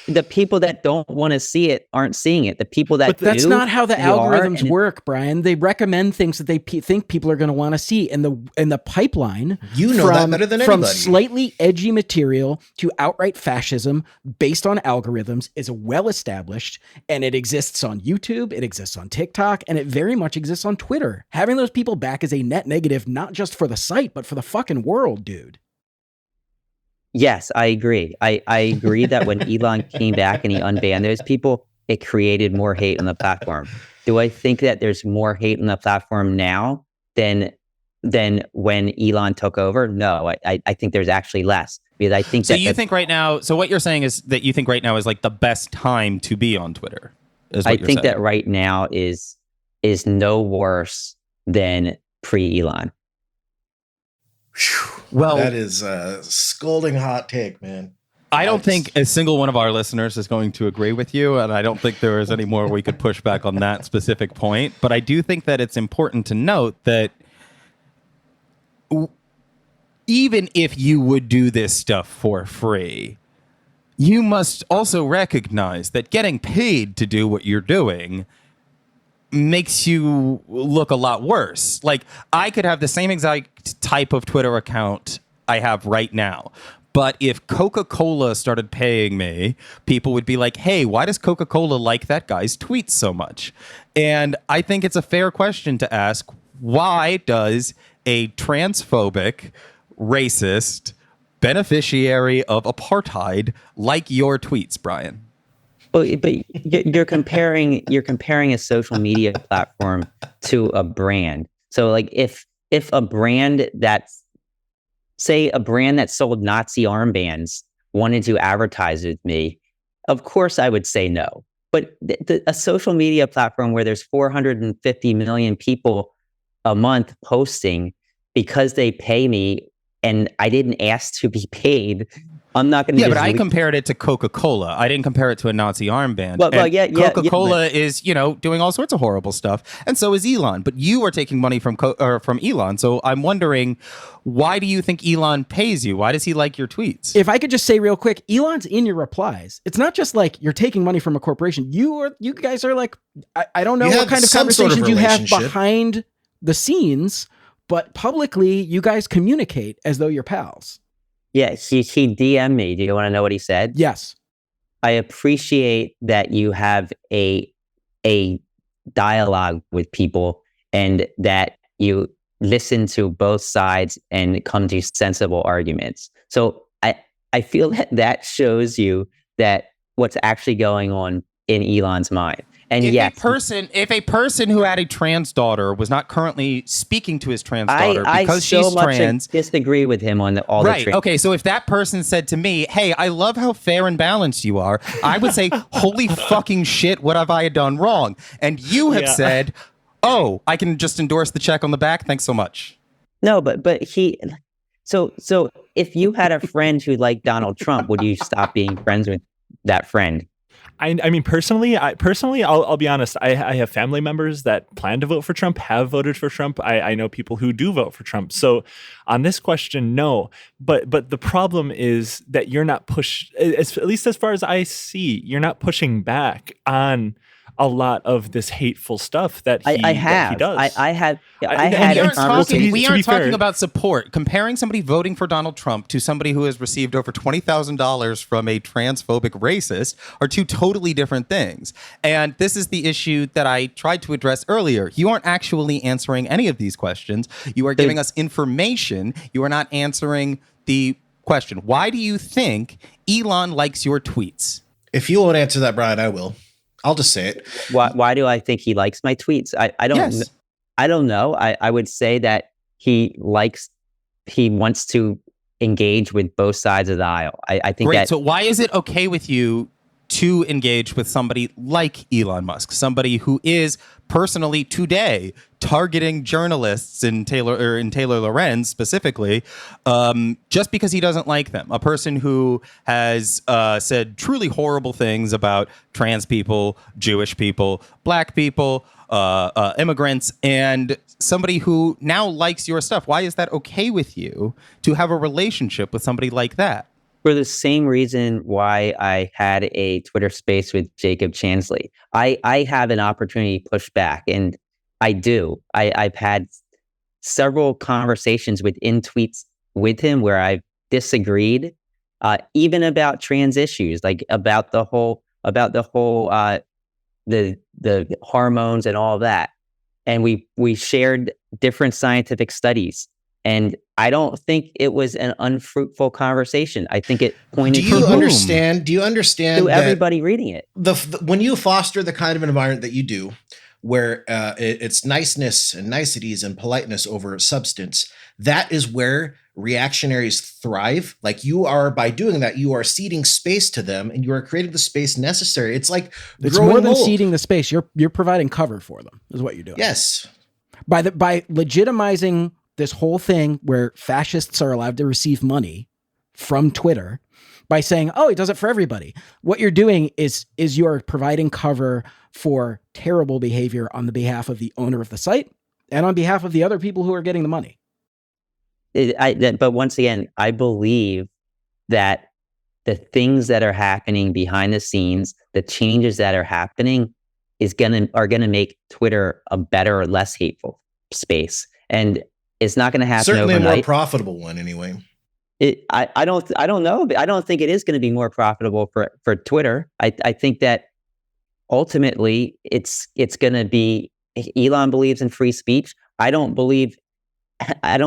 C: the people that don't want to see it aren't seeing it. The people that
A: But that's
C: do,
A: not how the
C: they are,
A: algorithms
C: and
A: work, Brian. They recommend things that they think people are going to want to see, and the pipeline.
E: You know that better than
A: from
E: anybody.
A: slightly edgy material to outright fascism based on algorithms is well established, and it exists on YouTube, it exists on TikTok, and it very much exists on Twitter. Having those people back is a net negative, not just for the site, but for the fucking world, dude.
C: Yes, I agree. I agree that when Elon came back and he unbanned those people, it created more hate on the platform. Do I think that there's more hate on the platform now than when Elon took over? No, I think there's actually less because I think
B: So you think right now? So what you're saying is that you think right now is like the best time to be on Twitter. Is what
C: I
B: you're
C: think
B: saying.
C: that right now is no worse than pre-Elon.
B: Well,
E: That is a scolding hot take, man.
B: I don't think a single one of our listeners is going to agree with you, and I don't think there is any more we could push back on that specific point. But I do think that it's important to note that even if you would do this stuff for free, you must also recognize that getting paid to do what you're doing makes you look a lot worse. Like, I could have the same exact type of Twitter account I have right now, but if Coca-Cola started paying me, people would be like, hey, why does Coca-Cola like that guy's tweets so much? And I think it's a fair question to ask, why does a transphobic, racist, beneficiary of apartheid like your tweets, Brian?
C: But you're comparing a social media platform to a brand. So like if a brand that's, say, a brand that sold Nazi armbands wanted to advertise with me, of course I would say no. But a social media platform where there's 450 million people a month posting because they pay me and I didn't ask to be paid, I'm not going to.
B: Yeah, but I compared it to Coca-Cola. I didn't compare it to a Nazi armband.
C: Well, yeah,
B: Coca-Cola is, doing all sorts of horrible stuff, and so is Elon. But you are taking money from Elon. So I'm wondering, why do you think Elon pays you? Why does he like your tweets?
A: If I could just say real quick, Elon's in your replies. It's not just like you're taking money from a corporation. You guys are like, I don't know
E: You
A: what
E: have
A: kind of
E: some sort of
A: conversations you have
E: relationship.
A: behind the scenes, but publicly you guys communicate as though you're pals.
C: Yeah, he DM'd me. Do you want to know what he said?
A: Yes.
C: I appreciate that you have a dialogue with people and that you listen to both sides and come to sensible arguments. So I feel that shows you that what's actually going on in Elon's mind. And
B: If
C: yes,
B: a person who had a trans daughter was not currently speaking to his trans daughter
C: I
B: because
C: so
B: she's
C: much
B: trans,
C: disagree with him on all the
B: right?
C: trans.
B: Okay, so if that person said to me, "Hey, I love how fair and balanced you are," I would say, "Holy fucking shit, what have I done wrong?" And you have said, "Oh, I can just endorse the check on the back. Thanks so much."
C: No, but he, so if you had a friend who liked Donald Trump, would you stop being friends with that friend?
D: I mean, personally, I'll be honest. I have family members that plan to vote for Trump, have voted for Trump. I know people who do vote for Trump. So on this question, no. But the problem is that you're not at least as far as I see, you're not pushing back on a lot of this hateful stuff that he does.
C: I had
B: we
C: a
B: aren't
C: conversation.
B: talking about support. Comparing somebody voting for Donald Trump to somebody who has received over $20,000 from a transphobic racist are two totally different things. And this is the issue that I tried to address earlier. You aren't actually answering any of these questions. You are giving us information. You are not answering the question. Why do you think Elon likes your tweets?
E: If you won't answer that, Brian, I will. I'll just say it.
C: Why do I think he likes my tweets? I don't know. I would say that he wants to engage with both sides of the aisle. I think
B: Great.
C: that.
B: So why is it okay with you to engage with somebody like Elon Musk, somebody who is personally today targeting journalists in Taylor Lorenz specifically, just because he doesn't like them? A person who has said truly horrible things about trans people, Jewish people, black people, immigrants, and somebody who now likes your stuff. Why is that okay with you to have a relationship with somebody like that?
C: For the same reason why I had a Twitter space with Jacob Chansley. I have an opportunity to push back, and I do. I've had several conversations within tweets with him where I've disagreed, even about trans issues, like about the whole the hormones and all that. And we shared different scientific studies. And I don't think it was an unfruitful conversation. I think it pointed
E: Do you understand
C: to
E: that
C: everybody reading it.
E: When you foster the kind of environment that you do, where it's niceness and niceties and politeness over substance, that is where reactionaries thrive. Like, you are, by doing that, you are ceding space to them, and you are creating the space necessary. It's like
A: it's more than ceding the space. You're providing cover for them, is what you're doing.
E: Yes.
A: By legitimizing this whole thing where fascists are allowed to receive money from Twitter, by saying, oh, he does it for everybody. What you're doing is you're providing cover for terrible behavior on the behalf of the owner of the site and on behalf of the other people who are getting the money.
C: But once again, I believe that the things that are happening behind the scenes, the changes that are happening are gonna make Twitter a better or less hateful space. And it's not going to happen
E: certainly
C: overnight.
E: A more profitable one anyway.
C: I don't know. I don't think it is going to be more profitable for Twitter. I think that ultimately it's going to be, Elon believes in free speech. I don't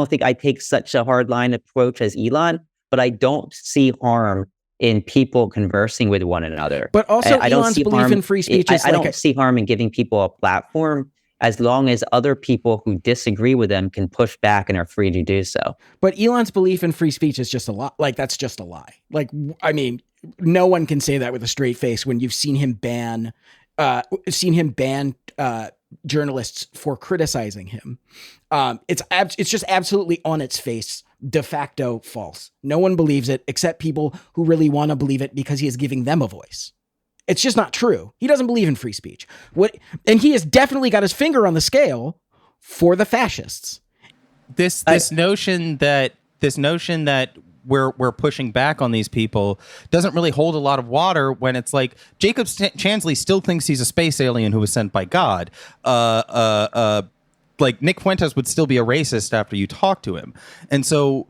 C: think I take such a hard line approach as Elon, but I don't see harm in people conversing with one another.
A: But also Elon's belief in free speech is
C: I don't see harm in giving people a platform, as long as other people who disagree with them can push back and are free to do so.
A: But Elon's belief in free speech is just a lie. Like, that's just a lie. Like, I mean, no one can say that with a straight face when you've seen him ban journalists for criticizing him. It's just absolutely on its face, de facto false. No one believes it except people who really want to believe it because he is giving them a voice. It's just not true. He doesn't believe in free speech. And he has definitely got his finger on the scale for the fascists.
B: This notion that we're pushing back on these people doesn't really hold a lot of water when it's like Jacob Chansley still thinks he's a space alien who was sent by God. Like Nick Fuentes would still be a racist after you talk to him. And so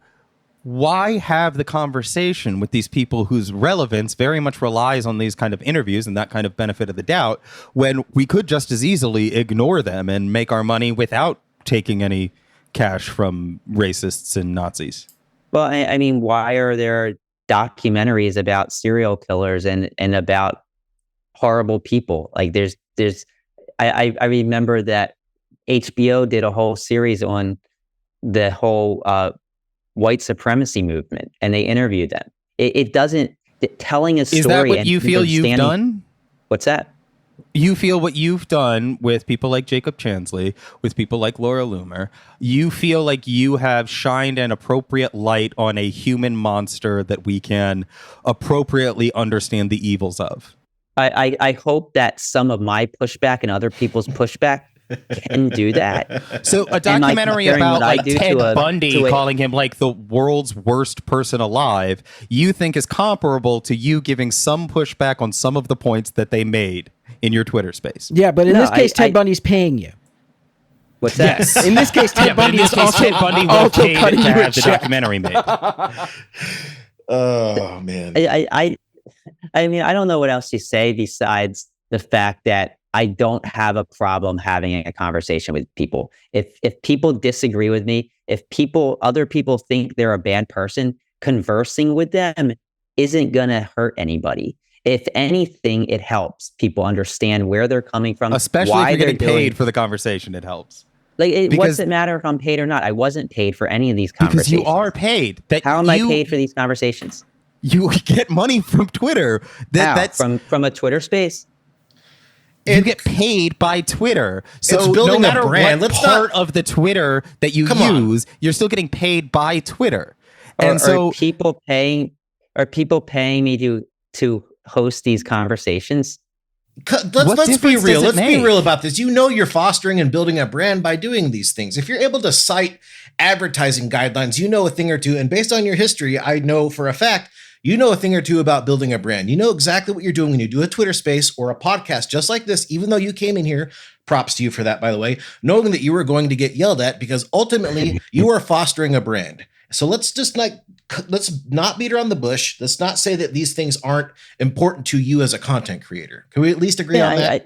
B: why have the conversation with these people whose relevance very much relies on these kind of interviews and that kind of benefit of the doubt, when we could just as easily ignore them and make our money without taking any cash from racists and Nazis?
C: Well, I mean, why are there documentaries about serial killers and about horrible people? Like, I remember that HBO did a whole series on the whole white supremacy movement, and they interviewed them. It doesn't telling a story.
B: Is that what you feel you've done?
C: What's that?
B: You feel what you've done with people like Jacob Chansley, with people like Laura Loomer, you feel like you have shined an appropriate light on a human monster that we can appropriately understand the evils of.
C: I hope that some of my pushback and other people's pushback can do that.
B: So a documentary about like Ted Bundy calling him like the world's worst person alive, you think is comparable to you giving some pushback on some of the points that they made in your Twitter space.
A: Yeah, but in this case, Ted Bundy's paying you.
C: What's that?
B: Yes.
A: In this case, Ted Bundy is also
B: cutting you to have the documentary made.
E: Oh man.
C: I mean, I don't know what else to say besides the fact that I don't have a problem having a conversation with people. If people disagree with me, if other people think they're a bad person, conversing with them isn't gonna hurt anybody. If anything, it helps people understand where they're coming from.
B: Especially
C: why
B: if you're getting
C: they're
B: paid for the conversation, it helps.
C: Like, what does it matter if I'm paid or not? I wasn't paid for any of these conversations.
B: Because you are paid.
C: How am I paid for these conversations?
B: You get money from Twitter.
C: That's from a Twitter space.
B: You get paid by Twitter. So
E: it's building
B: no matter
E: a brand.
B: what part of the Twitter that you use, you're still getting paid by Twitter. And so
C: are people paying me to host these conversations?
E: Let's be real. Let's be real about this. You know you're fostering and building a brand by doing these things. If you're able to cite advertising guidelines, you know a thing or two. And based on your history, I know for a fact you know a thing or two about building a brand. You know exactly what you're doing when you do a Twitter space or a podcast just like this, even though you came in here, props to you for that, by the way, knowing that you were going to get yelled at because ultimately you are fostering a brand. So let's not beat around the bush. Let's not say that these things aren't important to you as a content creator. Can we at least agree on that?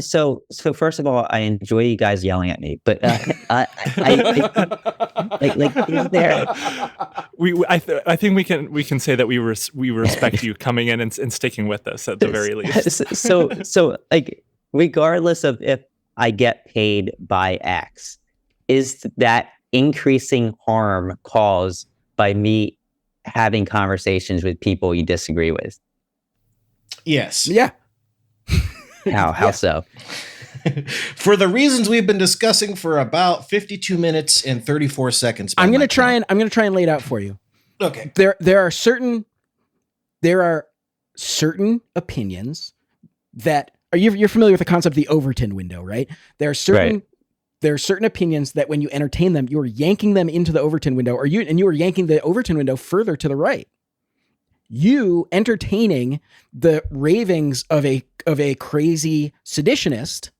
C: So first of all, I enjoy you guys yelling at me, but I
D: think we can say that we respect you coming in and sticking with us at the very least.
C: So regardless of if I get paid by X, is that increasing harm caused by me having conversations with people you disagree with?
E: Yes.
A: Yeah.
C: How so?
E: For the reasons we've been discussing for about 52 minutes and 34 seconds.
A: I'm going to try and lay it out for you.
E: Okay.
A: There are certain opinions that you're familiar with the concept of the Overton window, right? There are certain opinions that when you entertain them, you're yanking them into the Overton window, you are yanking the Overton window further to the right. You entertaining the ravings of a crazy seditionist,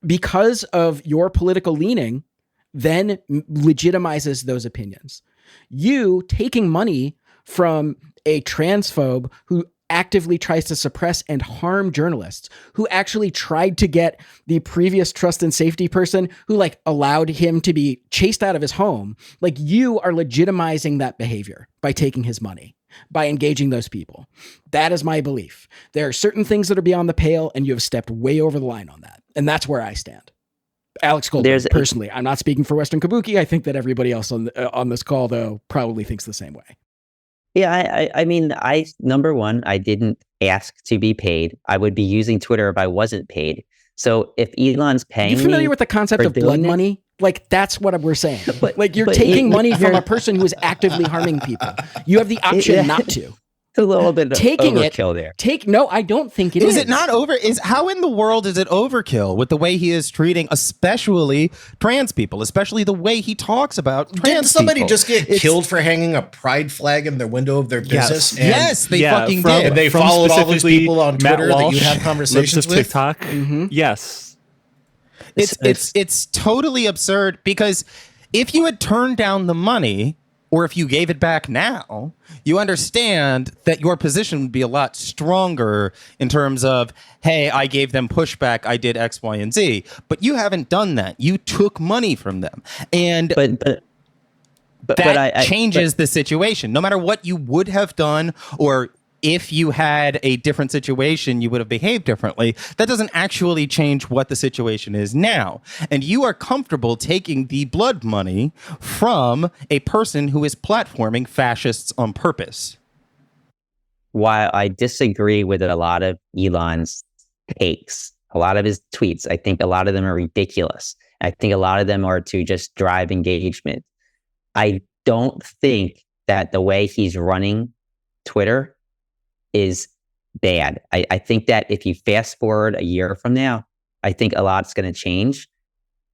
A: because of your political leaning, then legitimizes those opinions. You taking money from a transphobe who actively tries to suppress and harm journalists, who actually tried to get the previous trust and safety person who allowed him to be chased out of his home. You are legitimizing that behavior by taking his money, by engaging those people. That is my belief. There are certain things that are beyond the pale, and you have stepped way over the line on that. And that's where I stand. Alex Goldberg, personally, I'm not speaking for Western Kabuki. I think that everybody else on this call, though, probably thinks the same way.
C: Yeah, I mean, number one, I didn't ask to be paid. I would be using Twitter if I wasn't paid. So if Elon's paying me,
A: you familiar with the concept of blood money? That's what we're saying. You're taking money from a person who is actively harming people. You have the option not to.
C: A little bit of overkill there.
A: No, I don't think it is.
B: Is it not how in the world is it overkill with the way he is treating especially trans people, especially the way he talks about trans people?
E: Did somebody just get killed for hanging a pride flag in the window of their business?
B: Yes, they fucking did.
E: And they followed all those people on Twitter that you had conversations with?
D: TikTok. Mm-hmm. Yes.
B: It's totally absurd, because if you had turned down the money, or if you gave it back now, you understand that your position would be a lot stronger in terms of, hey, I gave them pushback, I did X, Y, and Z. But you haven't done that. You took money from them. And that changes the situation. No matter what you would have done, or if you had a different situation, you would have behaved differently. That doesn't actually change what the situation is now. And you are comfortable taking the blood money from a person who is platforming fascists on purpose.
C: while I disagree with a lot of Elon's takes, a lot of his tweets, I think a lot of them are ridiculous. I think a lot of them are to just drive engagement. I don't think that the way he's running Twitter is bad. I think that if you fast forward a year from now, I think a lot's going to change.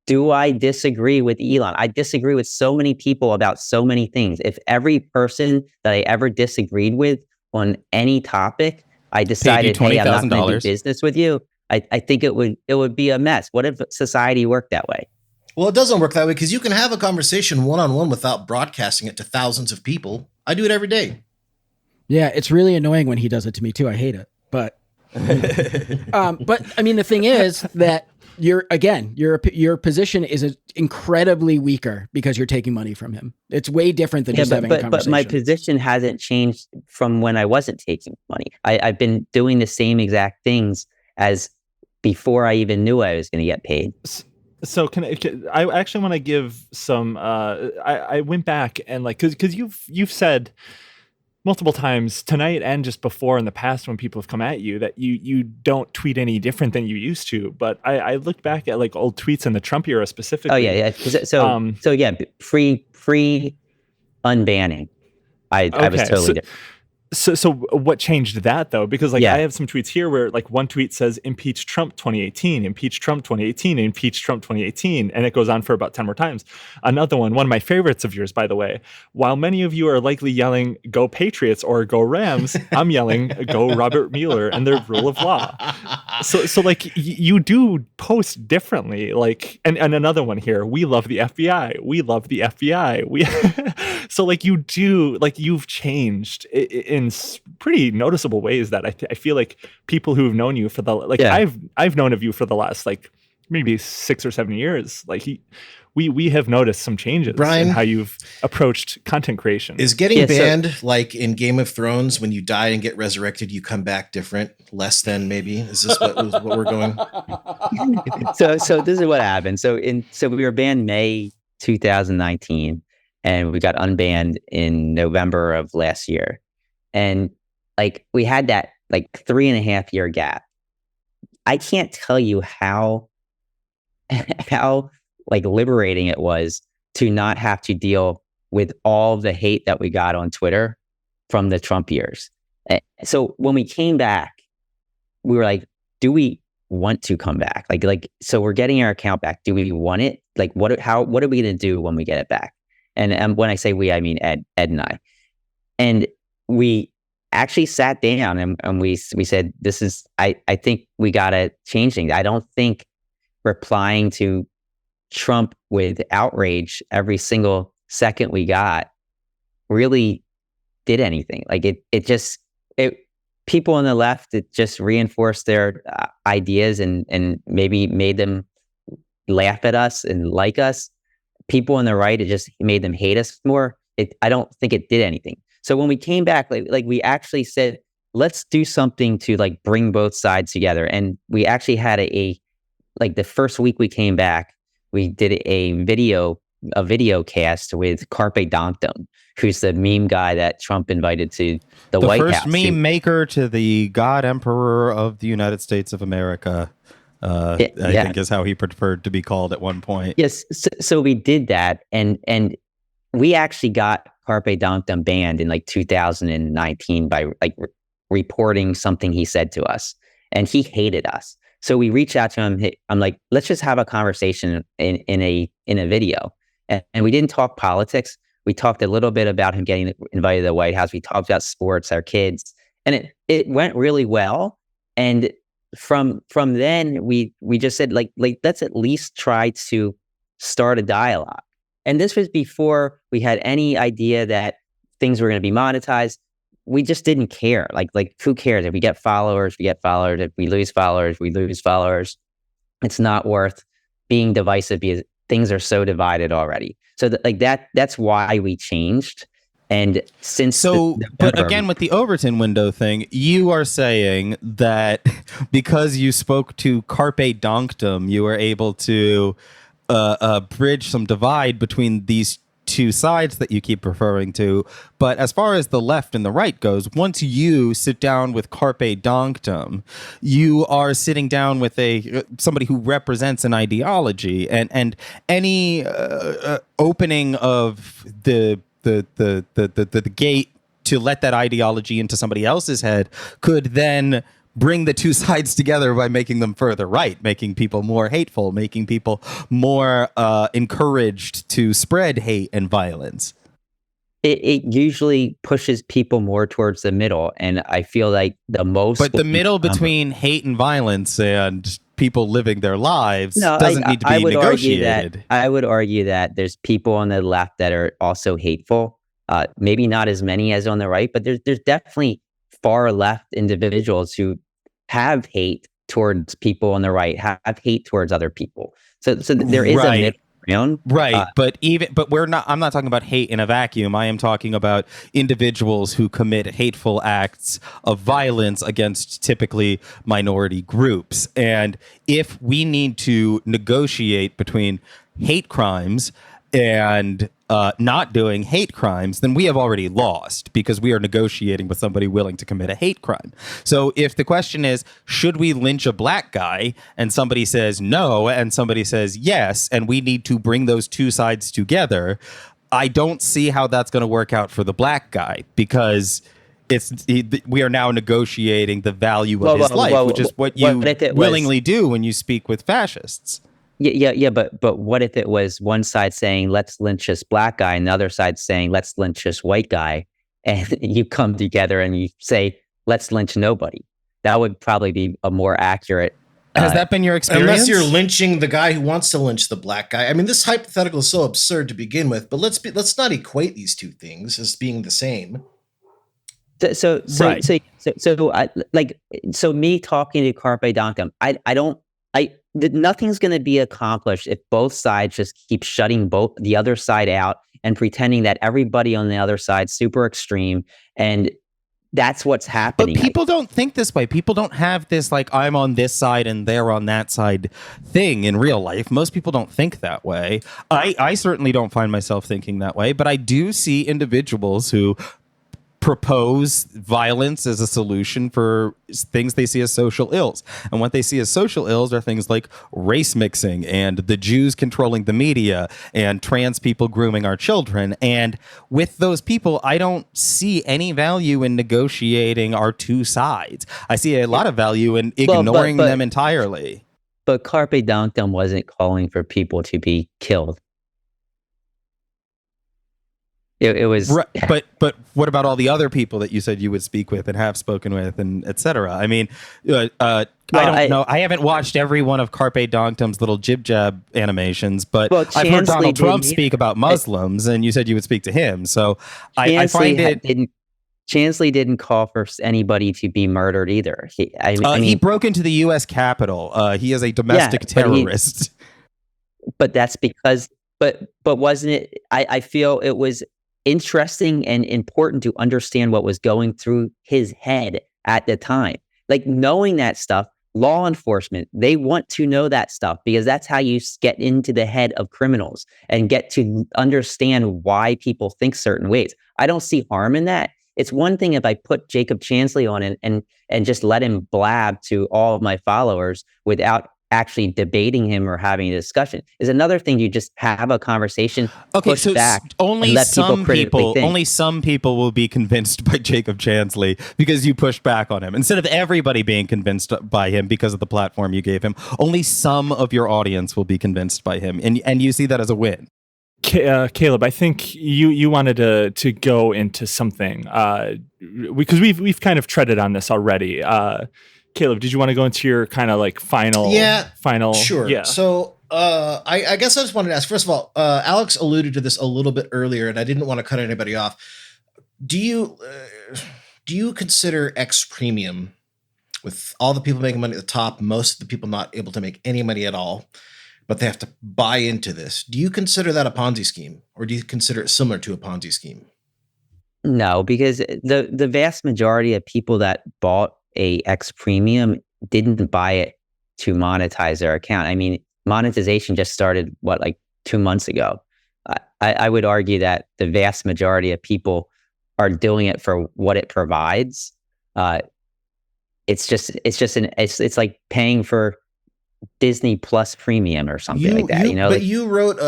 C: Do I disagree with Elon? I disagree with so many people about so many things. If every person that I ever disagreed with on any topic, I decided, hey, I'm not going to do business with you, I think it would be a mess. What if society worked that way?
E: Well, it doesn't work that way because you can have a conversation one-on-one without broadcasting it to thousands of people. I do it every day.
A: Yeah, it's really annoying when he does it to me too. I hate it. But I mean, the thing is that your position is incredibly weaker because you're taking money from him. It's way different than just having a conversation.
C: But my position hasn't changed from when I wasn't taking money. I've been doing the same exact things as before I even knew I was going to get paid.
D: So I actually want to give some. I went back and because you've said multiple times tonight and just before in the past when people have come at you that you don't tweet any different than you used to. But I looked back at old tweets in the Trump era specifically.
C: Oh yeah. So yeah, free unbanning. I was totally different.
D: So what changed that though? Because I have some tweets here where one tweet says impeach Trump 2018, impeach Trump 2018, impeach Trump 2018, and it goes on for about 10 more times. Another one of my favorites of yours, by the way, while many of you are likely yelling go Patriots or go Rams, I'm yelling go Robert Mueller and the rule of law. So you do post differently. And another one here, we love the FBI. We love the FBI. So you do, you've changed in pretty noticeable ways that I feel like people who have known you for the I've known of you for the last maybe 6 or 7 years. We have noticed some changes,
E: Brian,
D: in how you've approached content creation.
E: Is getting banned like in Game of Thrones when you die and get resurrected, you come back different, less than maybe? Is this what we're going?
C: So this is what happened. So we were banned May 2019, and we got unbanned in November of last year. And we had that 3.5 year gap. I can't tell you how liberating it was to not have to deal with all the hate that we got on Twitter from the Trump years. So when we came back, we were like, do we want to come back? So we're getting our account back. Do we want it? What are we going to do when we get it back? And when I say we, I mean Ed and I. And we actually sat down and we said, I think we got to change things. I don't think replying to Trump with outrage every single second we got really did anything. People on the left, it just reinforced their ideas and maybe made them laugh at us and like us. People on the right, it just made them hate us more. I don't think it did anything. So when we came back, we actually said, let's do something to bring both sides together. And we actually had the first week we came back, we did a video cast with Carpe Donktum, who's the meme guy that Trump invited to the White House.
B: The first meme maker to the God Emperor of the United States of America. I think is how he preferred to be called at one point.
C: Yes. So we did that. And we actually got Carpe Donktum banned in 2019 by reporting something he said to us, and he hated us. So we reached out to him. I'm like, let's just have a conversation in a video, and we didn't talk politics. We talked a little bit about him getting invited to the White House. We talked about sports, our kids, and it went really well. And from then we just said let's at least try to start a dialogue. And this was before we had any idea that things were going to be monetized. We just didn't care. Who cares? If we get followers, we get followers. If we lose followers, we lose followers. It's not worth being divisive because things are so divided already. So that's why we changed. And since
B: but again, with the Overton window thing, you are saying that because you spoke to Carpe Donktum, you were able to bridge some divide between these two sides that you keep referring to. But as far as the left and the right goes, once you sit down with carpe donktum, you are sitting down with somebody who represents an ideology, and any opening of the gate to let that ideology into somebody else's head could then bring the two sides together by making them further right, making people more hateful, making people more encouraged to spread hate and violence.
C: It usually pushes people more towards the middle, and I feel like
B: But the middle between hate and violence and people living their lives doesn't need to be negotiated.
C: I would argue that there's people on the left that are also hateful. Maybe not as many as on the right, but there's definitely far left individuals who have hate towards people on the right, have hate towards other people. So there is a middle ground.
B: Right. But I'm not talking about hate in a vacuum. I am talking about individuals who commit hateful acts of violence against typically minority groups. And if we need to negotiate between hate crimes and not doing hate crimes, then we have already lost, because we are negotiating with somebody willing to commit a hate crime. So if the question is, should we lynch a black guy, and somebody says no, and somebody says yes, and we need to bring those two sides together, I don't see how that's going to work out for the black guy, because we are now negotiating the value of his life, which is what you willingly do when you speak with fascists.
C: Yeah. But what if it was one side saying, let's lynch this black guy, and the other side saying, let's lynch this white guy, and you come together and you say, let's lynch nobody? That would probably be a more accurate.
B: Has that been your experience?
E: Unless you're lynching the guy who wants to lynch the black guy. I mean, this hypothetical is so absurd to begin with, but let's not equate these two things as being the same.
C: So me talking to Carpe Donktum, nothing's going to be accomplished if both sides just keep shutting the other side out and pretending that everybody on the other side's super extreme, and that's what's happening.
B: But people don't think this way. People don't have this, like, I'm on this side and they're on that side thing in real life. Most people don't think that way. I certainly don't find myself thinking that way, but I do see individuals who propose violence as a solution for things they see as social ills. And what they see as social ills are things like race mixing and the Jews controlling the media and trans people grooming our children. And with those people, I don't see any value in negotiating our two sides. I see a lot of value in ignoring them entirely.
C: But Carpe Donktum wasn't calling for people to be killed. It was
B: right, but what about all the other people that you said you would speak with and have spoken with, and etc.? I mean, I don't know. I haven't watched every one of Carpe Donktum's little jib jab animations, but I've heard Donald Trump speak about Muslims, and you said you would speak to him. So I find
C: Chansley didn't call for anybody to be murdered either.
B: He broke into the U.S. Capitol. He is a domestic terrorist.
C: But that's because. But wasn't it? I feel it was interesting and important to understand what was going through his head at the time. Like, knowing that stuff, law enforcement, they want to know that stuff, because that's how you get into the head of criminals and get to understand why people think certain ways. I don't see harm in that. It's one thing if I put Jacob Chansley on and just let him blab to all of my followers without actually debating him or having a discussion. Is another thing you just have a conversation, push back,
B: only some people will be convinced by Jacob Chansley because you pushed back on him. Instead of everybody being convinced by him because of the platform you gave him, only some of your audience will be convinced by him. And you see that as a win.
D: Caleb, I think you wanted to go into something because we've kind of treaded on this already. Caleb, did you want to go into your kind of like final?
E: Sure. Yeah. So I guess I just wanted to ask, first of all, Alex alluded to this a little bit earlier, and I didn't want to cut anybody off. Do you consider X Premium, with all the people making money at the top, most of the people not able to make any money at all, but they have to buy into this? Do you consider that a Ponzi scheme, or do you consider it similar to a Ponzi scheme?
C: No, because the vast majority of people that bought a X Premium didn't buy it to monetize their account. I mean, monetization just started like 2 months ago. I would argue that the vast majority of people are doing it for what it provides. It's like paying for Disney Plus Premium or something like that.
E: But you wrote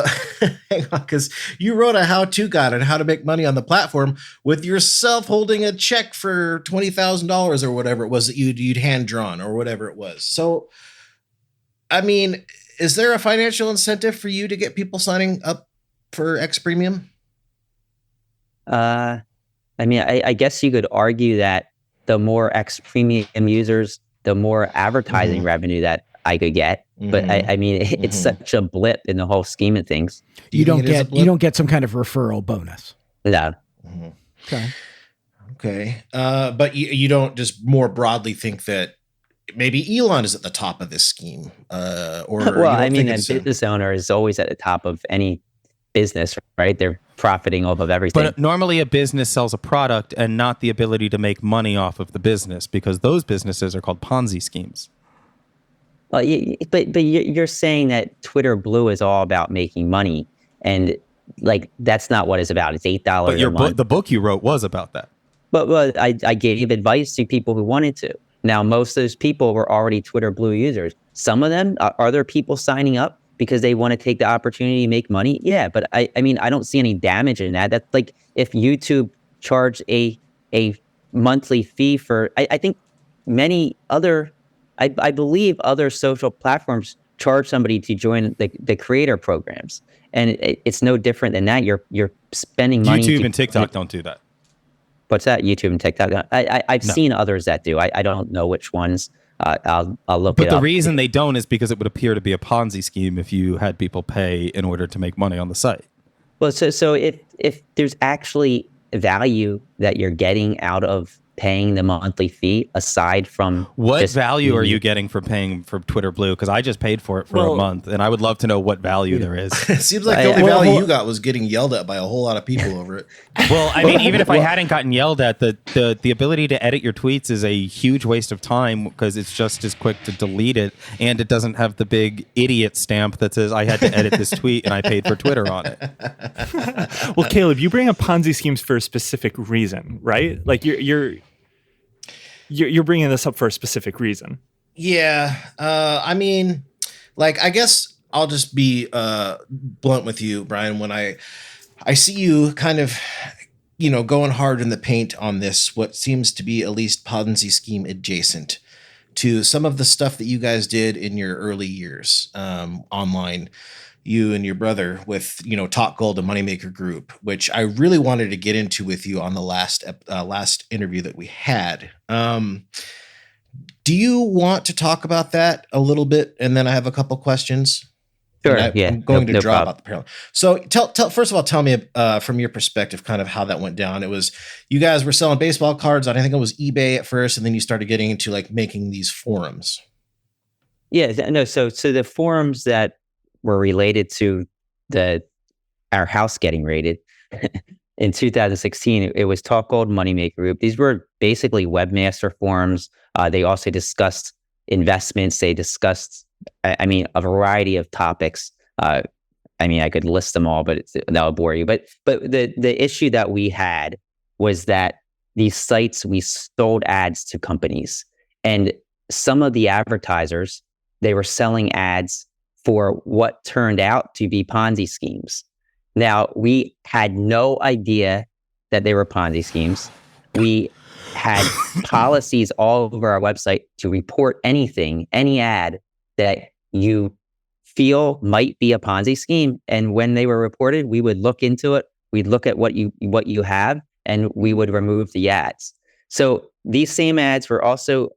E: hang on, because you wrote a how-to guide on how to make money on the platform with yourself holding a check for $20,000 or whatever it was that you'd hand drawn or whatever it was. So, I mean, is there a financial incentive for you to get people signing up for X Premium?
C: I mean, I guess you could argue that the more X Premium users, the more advertising revenue that I could get. But I mean, it's such a blip in the whole scheme of things.
A: You don't get some kind of referral bonus.
C: No.
E: Okay. But you don't just more broadly think that maybe Elon is at the top of this scheme, or
C: well, I mean, a business owner is always at the top of any business, right? They're profiting off of everything.
B: But normally a business sells a product and not the ability to make money off of the business, because those businesses are called Ponzi schemes.
C: Well, but you're saying that Twitter Blue is all about making money, and like that's not what it's about. It's $8 a month.
B: The book you wrote was about that.
C: But I gave advice to people who wanted to. Now, most of those people were already Twitter Blue users. Some of them, are there people signing up because they want to take the opportunity to make money? Yeah, but I mean, I don't see any damage in that. That's like if YouTube charged a monthly fee for, I think many other, I believe other social platforms charge somebody to join the creator programs. And it's no different than that. You're spending money.
B: YouTube and TikTok don't do that.
C: What's that? YouTube and TikTok? I've seen others that do. I don't know which ones. I'll look it up.
B: But the reason they don't is because it would appear to be a Ponzi scheme if you had people pay in order to make money on the site.
C: Well, so if there's actually value that you're getting out of paying the monthly fee, aside from
B: what value are you getting for paying for Twitter Blue? Because I just paid for it for a month, and I would love to know what value there is.
E: It seems like the only value you got was getting yelled at by a whole lot of people over it.
B: Well, I mean, even if I hadn't gotten yelled at, the ability to edit your tweets is a huge waste of time, because it's just as quick to delete it, and it doesn't have the big idiot stamp that says I had to edit this tweet and I paid for Twitter on it.
D: Well, Caleb, you bring up Ponzi schemes for a specific reason, right? Like you're bringing this up for a specific reason.
E: Yeah. I mean, like, I guess I'll just be blunt with you, Brian, when I see you kind of, going hard in the paint on this, what seems to be at least Ponzi scheme adjacent to some of the stuff that you guys did in your early years online, you and your brother with, Talk Gold and Moneymaker Group, which I really wanted to get into with you on the last interview that we had. Do you want to talk about that a little bit? And then I have a couple questions.
C: Sure.
E: I'm going to draw about the parallel. So first of all, tell me from your perspective, kind of how that went down. It was, you guys were selling baseball cards on, I think it was eBay at first, and then you started getting into like making these forums.
C: Yeah, no. So the forums that were related to our house getting raided in 2016, it was Talk Gold Moneymaker Group. These were basically webmaster forums. They also discussed investments. They discussed, a variety of topics. I could list them all, but that would bore you. But the issue that we had was that these sites, we sold ads to companies, and some of the advertisers, they were selling ads for what turned out to be Ponzi schemes. Now, we had no idea that they were Ponzi schemes. We had policies all over our website to report any ad that you feel might be a Ponzi scheme. And when they were reported, we would look into it. We'd look at what you have, and we would remove the ads. So these same ads were also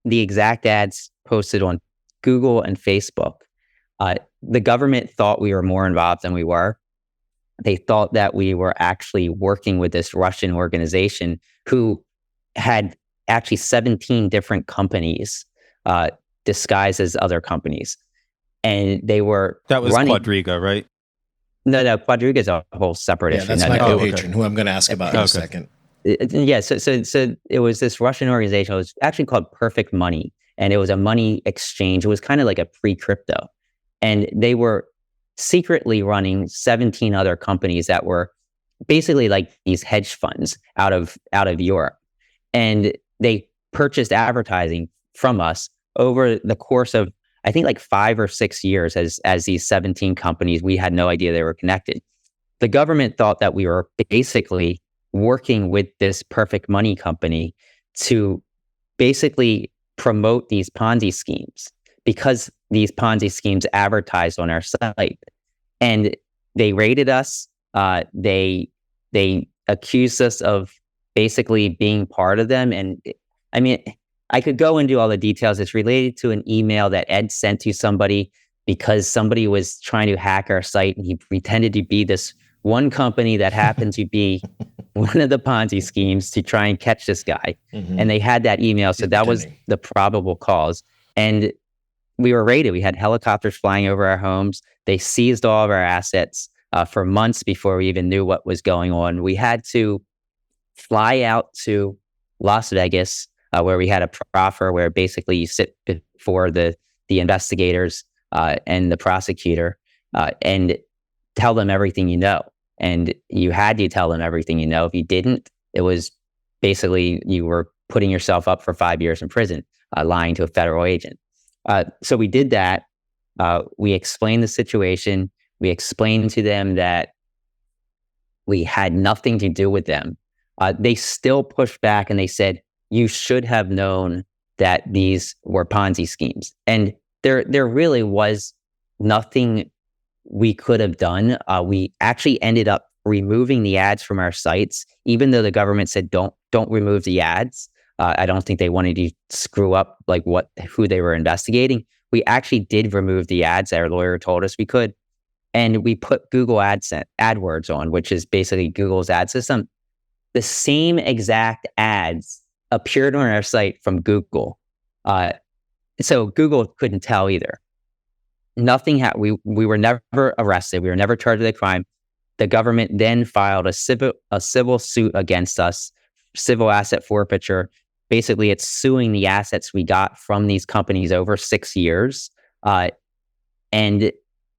C: the exact ads posted on Google and Facebook. The government thought we were more involved than we were. They thought that we were actually working with this Russian organization who had actually 17 different companies disguised as other companies. And they were
B: That was Quadriga, right?
C: No, Quadriga is a whole separate issue.
E: That's my co-patron, who I'm going to ask about in a second.
C: Yeah, so it was this Russian organization. It was actually called Perfect Money, and it was a money exchange. It was kind of like a pre-crypto. And they were secretly running 17 other companies that were basically like these hedge funds out of Europe. And they purchased advertising from us over the course of, I think, like 5 or 6 years as these 17 companies. We had no idea they were connected. The government thought that we were basically working with this Perfect Money company to basically promote these Ponzi schemes, because these Ponzi schemes advertised on our site. And they raided us. They accused us of basically being part of them. And I mean, I could go into all the details. It's related to an email that Ed sent to somebody because somebody was trying to hack our site, and he pretended to be this one company that happened to be one of the Ponzi schemes to try and catch this guy.
E: Mm-hmm.
C: And they had that email. So that was the probable cause. And we were raided. We had helicopters flying over our homes. They seized all of our assets for months before we even knew what was going on. We had to fly out to Las Vegas, where we had a proffer where basically you sit before the investigators and the prosecutor and tell them everything you know. And you had to tell them everything you know. If you didn't, it was basically you were putting yourself up for 5 years in prison, lying to a federal agent. So we did that. We explained the situation. We explained to them that we had nothing to do with them. They still pushed back, and they said, you should have known that these were Ponzi schemes. And there really was nothing we could have done. We actually ended up removing the ads from our sites, even though the government said don't remove the ads. I don't think they wanted to screw up like who they were investigating. We actually did remove the ads. Our lawyer told us we could, and we put Google AdWords on, which is basically Google's ad system. The same exact ads appeared on our site from Google, so Google couldn't tell either. Nothing happened. We were never arrested. We were never charged with a crime. The government then filed a civil suit against us, civil asset forfeiture. Basically, it's suing the assets we got from these companies over 6 years, and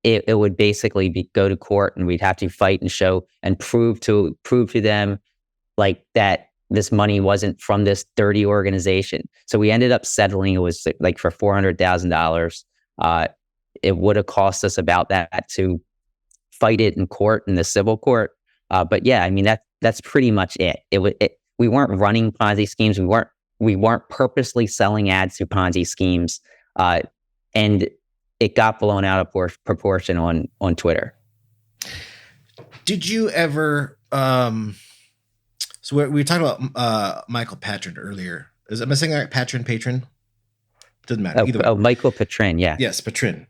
C: it would basically go to court, and we'd have to fight and show and prove to them like that this money wasn't from this dirty organization. So we ended up settling. It was like for $400,000. It would have cost us about that to fight it in court, in the civil court. But yeah, I mean, that's pretty much it. We weren't running Ponzi schemes. We weren't purposely selling ads to Ponzi schemes. And it got blown out of proportion on Twitter.
E: Did you ever, so we were talking about Michael Patron earlier. Am I saying that right? Patron? Doesn't matter. Either way.
C: Michael Patron, yeah.
E: Yes, Patron.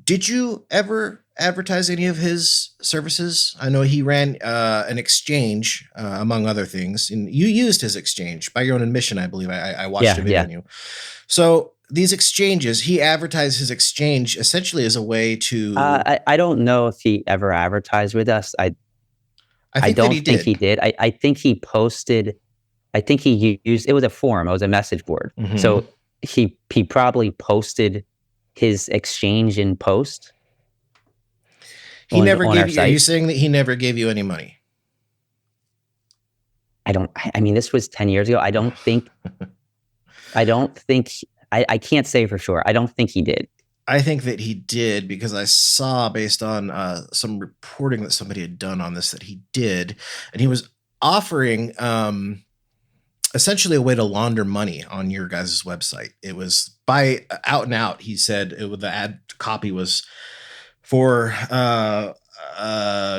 E: Did you ever advertise any of his services? I know he ran an exchange, among other things, and you used his exchange by your own admission, I believe. I watched a video on you. So these exchanges, he advertised his exchange essentially as a way to...
C: I don't know if he ever advertised with us. I don't think he did. I think he posted... I think he used... It was a forum. It was a message board. Mm-hmm. So he probably posted his exchange in post.
E: He never gave you... Are you saying that he never gave you any money?
C: I mean, this was 10 years ago. I can't say for sure. I don't think he did.
E: I think that he did, because I saw, based on some reporting that somebody had done on this, that he did. And he was offering essentially a way to launder money on your guys' website. It was by out and out. He said the ad copy was for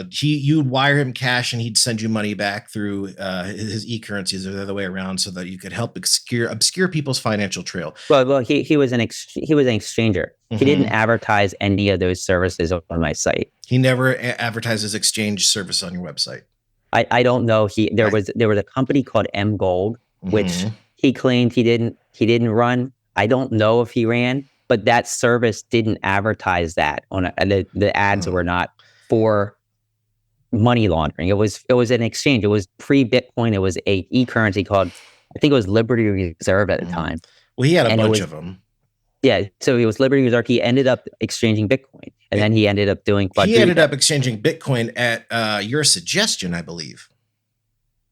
E: you'd wire him cash and he'd send you money back through his e-currencies, or the other way around, so that you could help obscure people's financial trail.
C: Well, he was an exchanger. Mm-hmm. He didn't advertise any of those services on my site.
E: He never advertised his exchange service on your website.
C: I don't know. There was a company called M Gold, which mm-hmm. he claimed he didn't run. I don't know if he ran, but that service didn't advertise that on the ads were not for money laundering. It was an exchange. It was pre-Bitcoin. It was a e-currency called, I think it was Liberty Reserve at the time.
E: Well, he had a bunch of them.
C: Yeah, so he was Liberty Reserve. He ended up exchanging Bitcoin, and then he ended up doing
E: He ended up exchanging Bitcoin at your suggestion, I believe.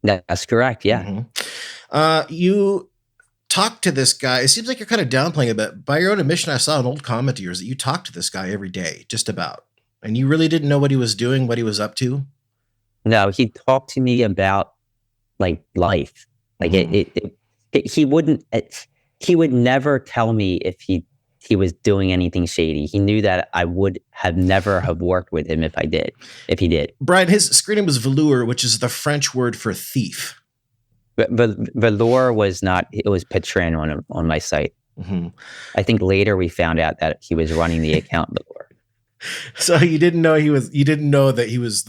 C: That's correct. Yeah.
E: You talked to this guy. It seems like you're kind of downplaying it, but by your own admission, I saw an old comment of yours that you talked to this guy every day, just about, and you really didn't know what he was doing, what he was up to.
C: No, he talked to me about like life. Like he would never tell me if he was doing anything shady. He knew that I would have never have worked with him if he did.
E: Brian, his screen name was Velour, which is the French word for thief.
C: But Velour was not. It was Petrin on my site.
E: Mm-hmm.
C: I think later we found out that he was running the account Velour.
E: So you didn't know he was. You didn't know that he was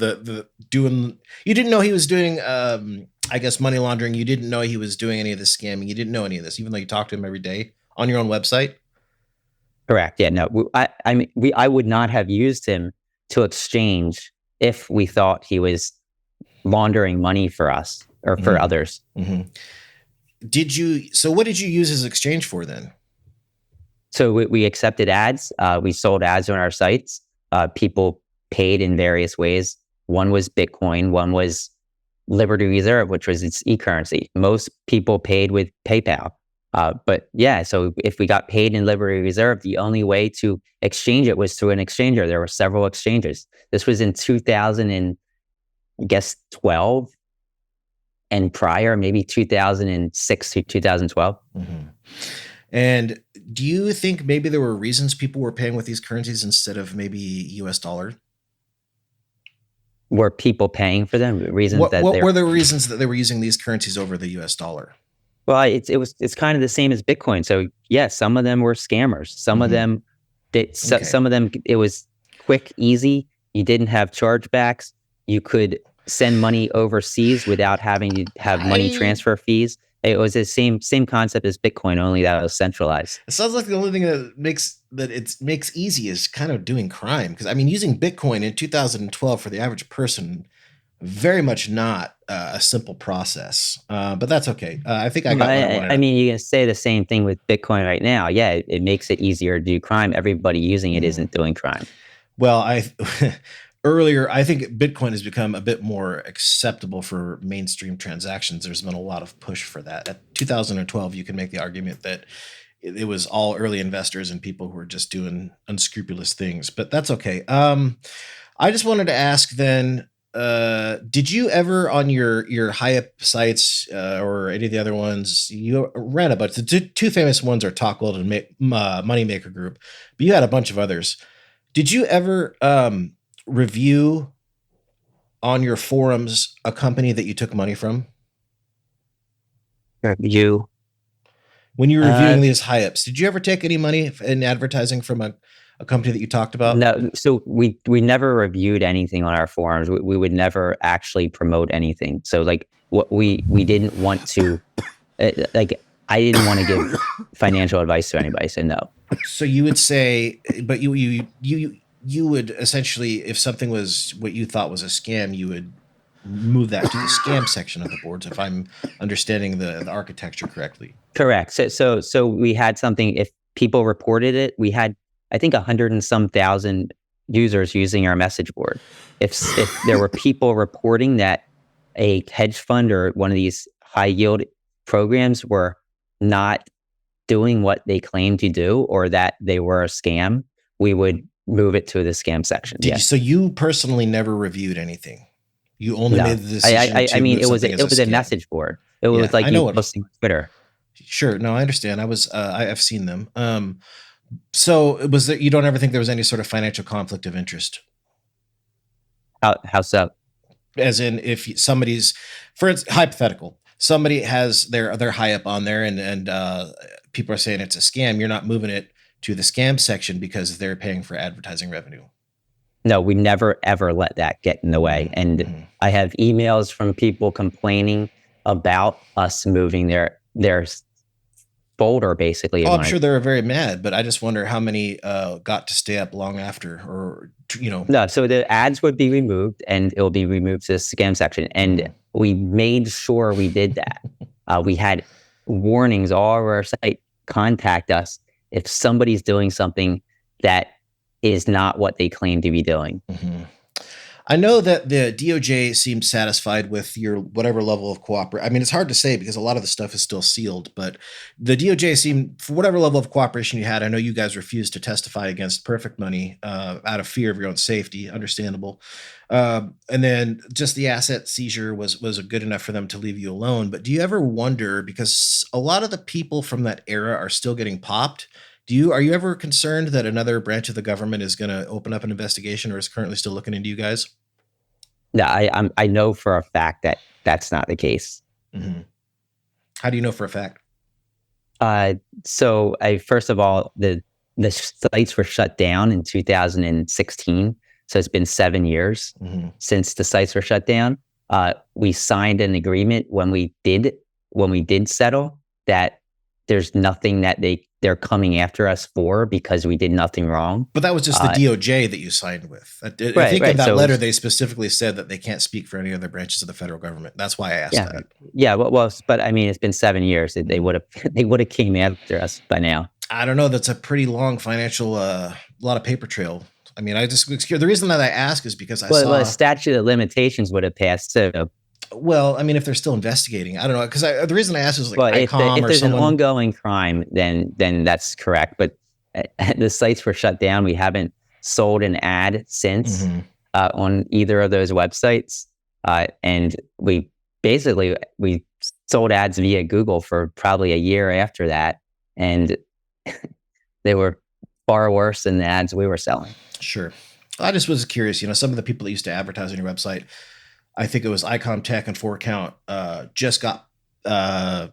E: doing. You didn't know he was doing. I guess money laundering. You didn't know he was doing any of this scamming. You didn't know any of this, even though you talked to him every day on your own website.
C: Correct. Yeah. No. I would not have used him to exchange if we thought he was laundering money for us or for others.
E: Mm-hmm. So what did you use his exchange for then?
C: So we accepted ads. We sold ads on our sites. People paid in various ways. One was Bitcoin. One was Liberty Reserve, which was its e-currency. Most people paid with PayPal. But yeah, so if we got paid in Liberty Reserve, the only way to exchange it was through an exchanger. There were several exchanges. This was in 2012 and prior, maybe 2006 to 2012.
E: Mm-hmm. And do you think maybe there were reasons people were paying with these currencies instead of maybe US dollar?
C: Were people paying for them?
E: What were the reasons that they were using these currencies over the US dollar?
C: Well, it's kind of the same as Bitcoin. So yes, some of them were scammers. Some of them some of them it was quick, easy. You didn't have chargebacks. You could send money overseas without having to have money transfer fees. It was the same concept as Bitcoin, only that it was centralized.
E: It sounds like the only thing that makes easy is kind of doing crime. Because I mean, using Bitcoin in 2012 for the average person, very much not a simple process. But that's okay. I think I got what I wanted.
C: I mean, you can say the same thing with Bitcoin right now. Yeah, it makes it easier to do crime. Everybody using it isn't doing crime.
E: Well, earlier, I think Bitcoin has become a bit more acceptable for mainstream transactions. There's been a lot of push for that. At 2012, you can make the argument that it was all early investors and people who were just doing unscrupulous things, but that's okay. I just wanted to ask then, did you ever on your high-up sites or any of the other ones, you ran a bunch. The two famous ones are Talkworld and Moneymaker Group, but you had a bunch of others. Did you ever review on your forums a company that you took money from?
C: Review?
E: When you were reviewing these high-ups, did you ever take any money in advertising from a company that you talked about?
C: No, so we never reviewed anything on our forums. We would never actually promote anything. So like what we didn't want to, like I didn't want to give financial advice to anybody. So no. So
E: you would say, but you would essentially, if something was what you thought was a scam, you would move that to the scam section of the boards, if I'm understanding the architecture correctly.
C: Correct. So we had something, if people reported it, we had, I think 100 and some thousand users using our message board. If there were people reporting that a hedge fund or one of these high yield programs were not doing what they claimed to do, or that they were a scam, we would move it to the scam section.
E: So you personally never reviewed anything? You only made the decision
C: I mean, it was a message board. It was like you posting on Twitter.
E: Sure. No, I understand. I've seen them. So was there, you don't ever think there was any sort of financial conflict of interest?
C: How so?
E: As in, if somebody's, for instance, hypothetical, somebody has their high up on there and people are saying it's a scam, you're not moving it to the scam section because they're paying for advertising revenue.
C: No, we never, ever let that get in the way. And I have emails from people complaining about us moving their folder, basically.
E: Oh, I'm sure they're very mad, but I just wonder how many got to stay up long after, or, you know.
C: No, so the ads would be removed and it will be removed to the scam section. And we made sure we did that. We had warnings all over our site, contact us if somebody's doing something that is not what they claim to be doing.
E: Mm-hmm. I know that the DOJ seemed satisfied with your whatever level of cooperation. I mean, it's hard to say because a lot of the stuff is still sealed, but the DOJ seemed, for whatever level of cooperation you had, I know you guys refused to testify against Perfect Money out of fear of your own safety, understandable. And then just the asset seizure was good enough for them to leave you alone. But do you ever wonder, because a lot of the people from that era are still getting popped, are you ever concerned that another branch of the government is going to open up an investigation or is currently still looking into you guys?
C: No, I know for a fact that that's not the case.
E: Mm-hmm. How do you know for a fact?
C: So first of all, the sites were shut down in 2016. So it's been 7 years since the sites were shut down. We signed an agreement when we did settle that there's nothing that they're coming after us for because we did nothing wrong.
E: But that was just the DOJ that you signed with. I think in that letter, they specifically said that they can't speak for any other branches of the federal government. That's why I asked that.
C: Yeah. Well, but I mean, it's been 7 years. They would have came after us by now.
E: I don't know. That's a pretty long financial, lot of paper trail. I mean, the reason that I ask is because I saw
C: the statute of limitations would have passed too.
E: Well, I mean, if they're still investigating, I don't know. Because the reason I asked is like
C: if there's an ongoing crime, then that's correct. But the sites were shut down. We haven't sold an ad since on either of those websites. And we sold ads via Google for probably a year after that. And they were far worse than the ads we were selling.
E: Sure. I just was curious, some of the people that used to advertise on your website, I think it was Icom Tech and 4Count, just got, 9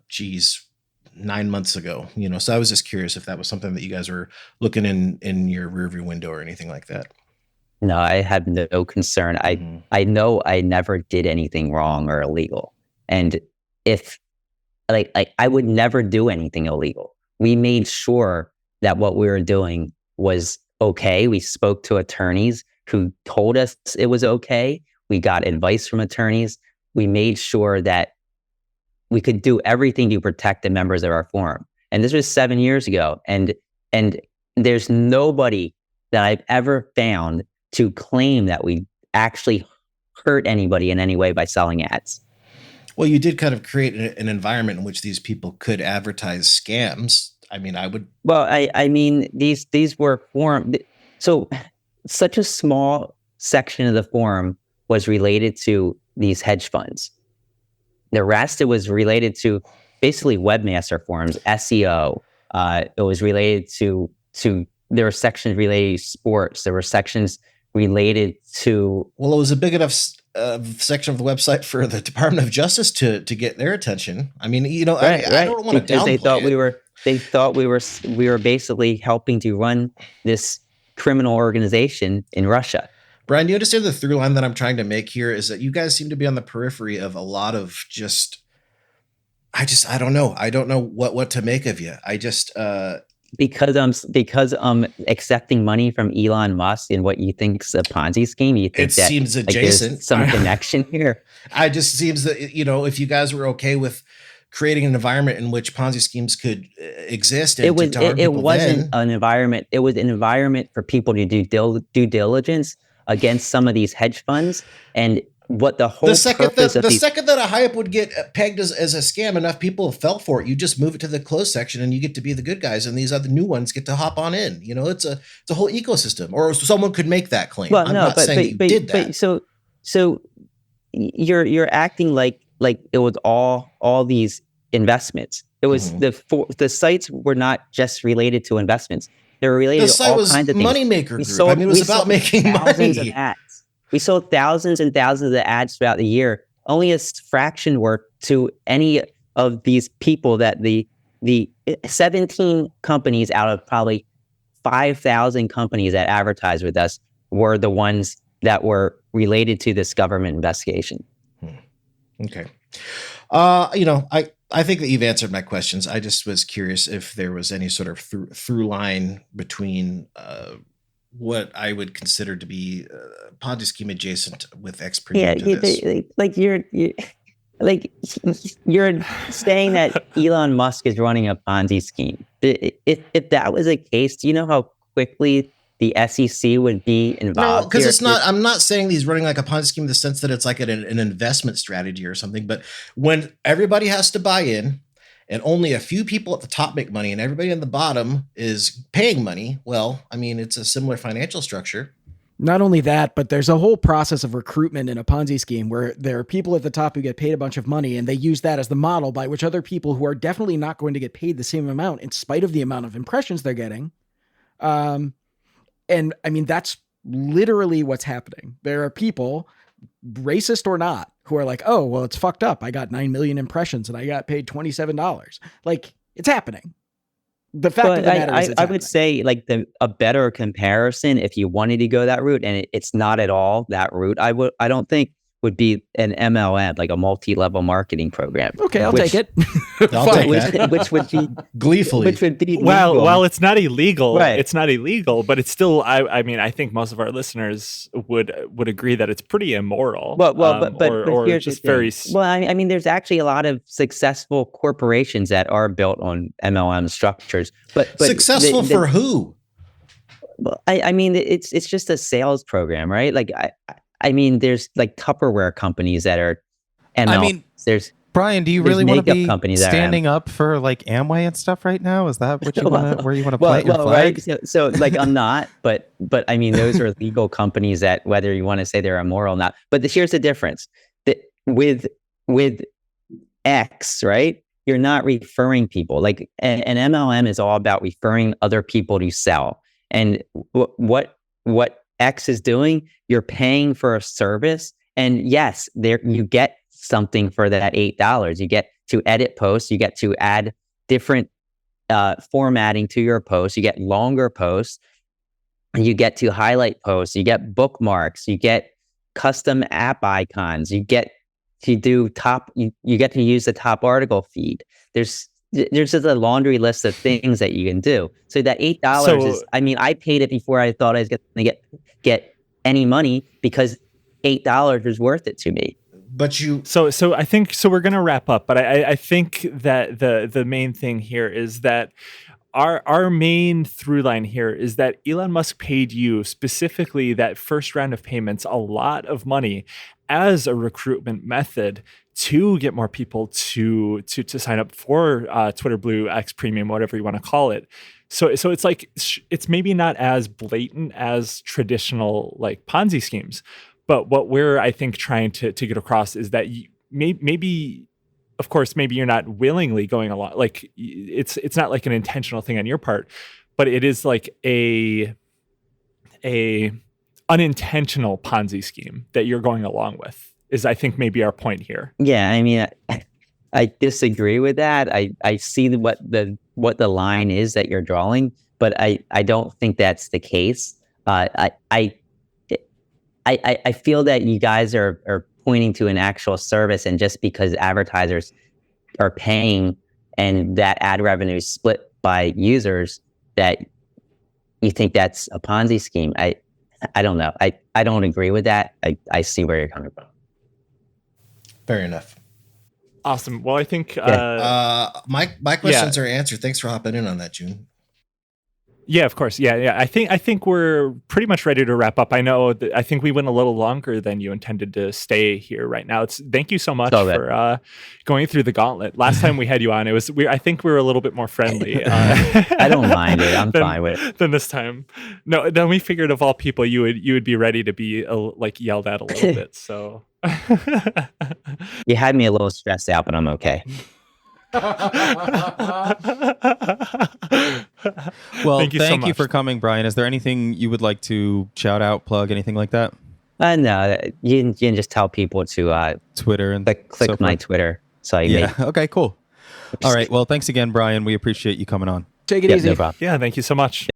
E: months ago, so I was just curious if that was something that you guys were looking in your rearview window or anything like that.
C: No, I have no concern. I know I never did anything wrong or illegal. And if I would never do anything illegal. We made sure that what we were doing was okay. We spoke to attorneys who told us it was okay. We got advice from attorneys. We made sure that we could do everything to protect the members of our forum. And this was 7 years ago. And there's nobody that I've ever found to claim that we actually hurt anybody in any way by selling ads.
E: Well, you did kind of create an environment in which these people could advertise scams. I mean, I would.
C: Well, I mean, these were forum. So such a small section of the forum was related to these hedge funds. The rest, it was related to basically webmaster forums, SEO. It was related to there were sections related to sports. There were sections related to.
E: Well, it was a big enough section of the website for the Department of Justice to get their attention. I mean, I don't want to downplay
C: they thought we were basically helping to run this criminal organization in Russia.
E: Brian, do you understand the through line that I'm trying to make here is that you guys seem to be on the periphery of a lot of I don't know. I don't know what to make of you.
C: Because I'm accepting money from Elon Musk and what you think's a Ponzi scheme, you think that
E: seems adjacent.
C: There's some connection here.
E: I just seems that, if you guys were okay with creating an environment in which Ponzi schemes could exist. And it
C: wasn't an environment. It was an environment for people to do due diligence against some of these hedge funds. And what the whole second
E: that a hype would get pegged as a scam, enough people fell for it. You just move it to the closed section and you get to be the good guys. And these other new ones get to hop on in. It's a whole ecosystem, or someone could make that claim.
C: Well, I'm not saying you did that. So you're acting like it was all these investments. It was the sites were not just related to investments. They were related to all kinds of things.
E: Moneymaker group. It was about making money.
C: Of ads. We sold thousands and thousands of ads throughout the year. Only a fraction were to any of these people that the 17 companies out of probably 5,000 companies that advertised with us were the ones that were related to this government investigation.
E: Okay. I think that you've answered my questions. I just was curious if there was any sort of through line between what I would consider to be Ponzi scheme adjacent with X premium.
C: Yeah, like you're saying that Elon Musk is running a Ponzi scheme. If that was the case, do you know how quickly the SEC would be involved?
E: No, because it's not. I'm not saying he's running like a Ponzi scheme in the sense that it's like an investment strategy or something. But when everybody has to buy in, and only a few people at the top make money, and everybody on the bottom is paying money, well, I mean, it's a similar financial structure.
A: Not only that, but there's a whole process of recruitment in a Ponzi scheme where there are people at the top who get paid a bunch of money, and they use that as the model by which other people who are definitely not going to get paid the same amount in spite of the amount of impressions they're getting. And I mean, that's literally what's happening. There are people, racist or not, who are like, oh, well, it's fucked up. I got 9 million impressions and I got paid $27. Like, it's happening. The fact of the matter is,
C: I would say like a better comparison, if you wanted to go that route, and it's not at all that route, I don't think would be an MLM, like a multi-level marketing program.
A: Okay, I'll take it.
C: Which would be
E: gleefully.
C: Which would be
D: well, it's not illegal.
C: Right.
D: It's not illegal, but it's still. I mean, I think most of our listeners would agree that it's pretty immoral.
C: But here's
D: just
C: the thing.
D: very.
C: Well, I mean, there's actually a lot of successful corporations that are built on MLM structures. But
E: successful for who?
C: Well, I mean, it's just a sales program, right? Like I mean, there's like Tupperware companies that are MLMs.
B: I mean,
C: there's
B: Brian, do you really want to be
C: standing
B: up for like Amway and stuff right now? Is that what you want? Where you want to plant your flag?
C: Right? So like I'm not, but I mean, those are legal companies that whether you want to say they're immoral or not. But here's the difference: that with X, right? You're not referring people. Like an MLM is all about referring other people to sell. And what X is doing, you're paying for a service, and yes, there you get something for that $8. You get to edit posts, you get to add different formatting to your posts, you get longer posts, and you get to highlight posts, you get bookmarks, you get custom app icons, you get to do you get to use the top article feed. There's just a laundry list of things that you can do. So that $8 is, I mean, I paid it before I thought I was going to get any money, because $8 was worth it to me.
E: But
D: so I think we're going to wrap up, but I think that the main thing here is that our main through line here is that Elon Musk paid you, specifically that first round of payments, a lot of money as a recruitment method to get more people to sign up for Twitter Blue, X Premium, whatever you want to call it. So it's like, it's maybe not as blatant as traditional like Ponzi schemes, but what we're, I think, trying to get across is that maybe, of course, maybe you're not willingly going along. Like it's not like an intentional thing on your part, but it is like a unintentional Ponzi scheme that you're going along with, is I think maybe our point here.
C: Yeah, I mean, I disagree with that. I see what the line is that you're drawing, but I don't think that's the case. I feel that you guys are pointing to an actual service, and just because advertisers are paying and that ad revenue is split by users, that you think that's a Ponzi scheme. I don't know. I don't agree with that. I see where you're coming from.
E: Fair enough.
D: Awesome. Well, I think
E: my questions are answered. Thanks for hopping in on that, June.
D: Yeah, of course. Yeah. I think we're pretty much ready to wrap up. I think we went a little longer than you intended to stay here right now. Thank you so much for going through the gauntlet. Last time we had you on, I think we were a little bit more friendly.
C: I don't mind it. I'm fine with it.
D: Than this time. No, then we figured of all people, you would be ready to be like yelled at a little bit. So
C: you had me a little stressed out, but I'm okay.
B: Well, thank you for coming, Brian. Is there anything you would like to shout out, plug, anything like that?
C: No, you can just tell people to
B: Twitter and
C: click my Twitter. So
B: okay, cool. All right. Well, thanks again, Brian. We appreciate you coming on.
A: Take it easy.
C: No problem.
D: Yeah, thank you so much.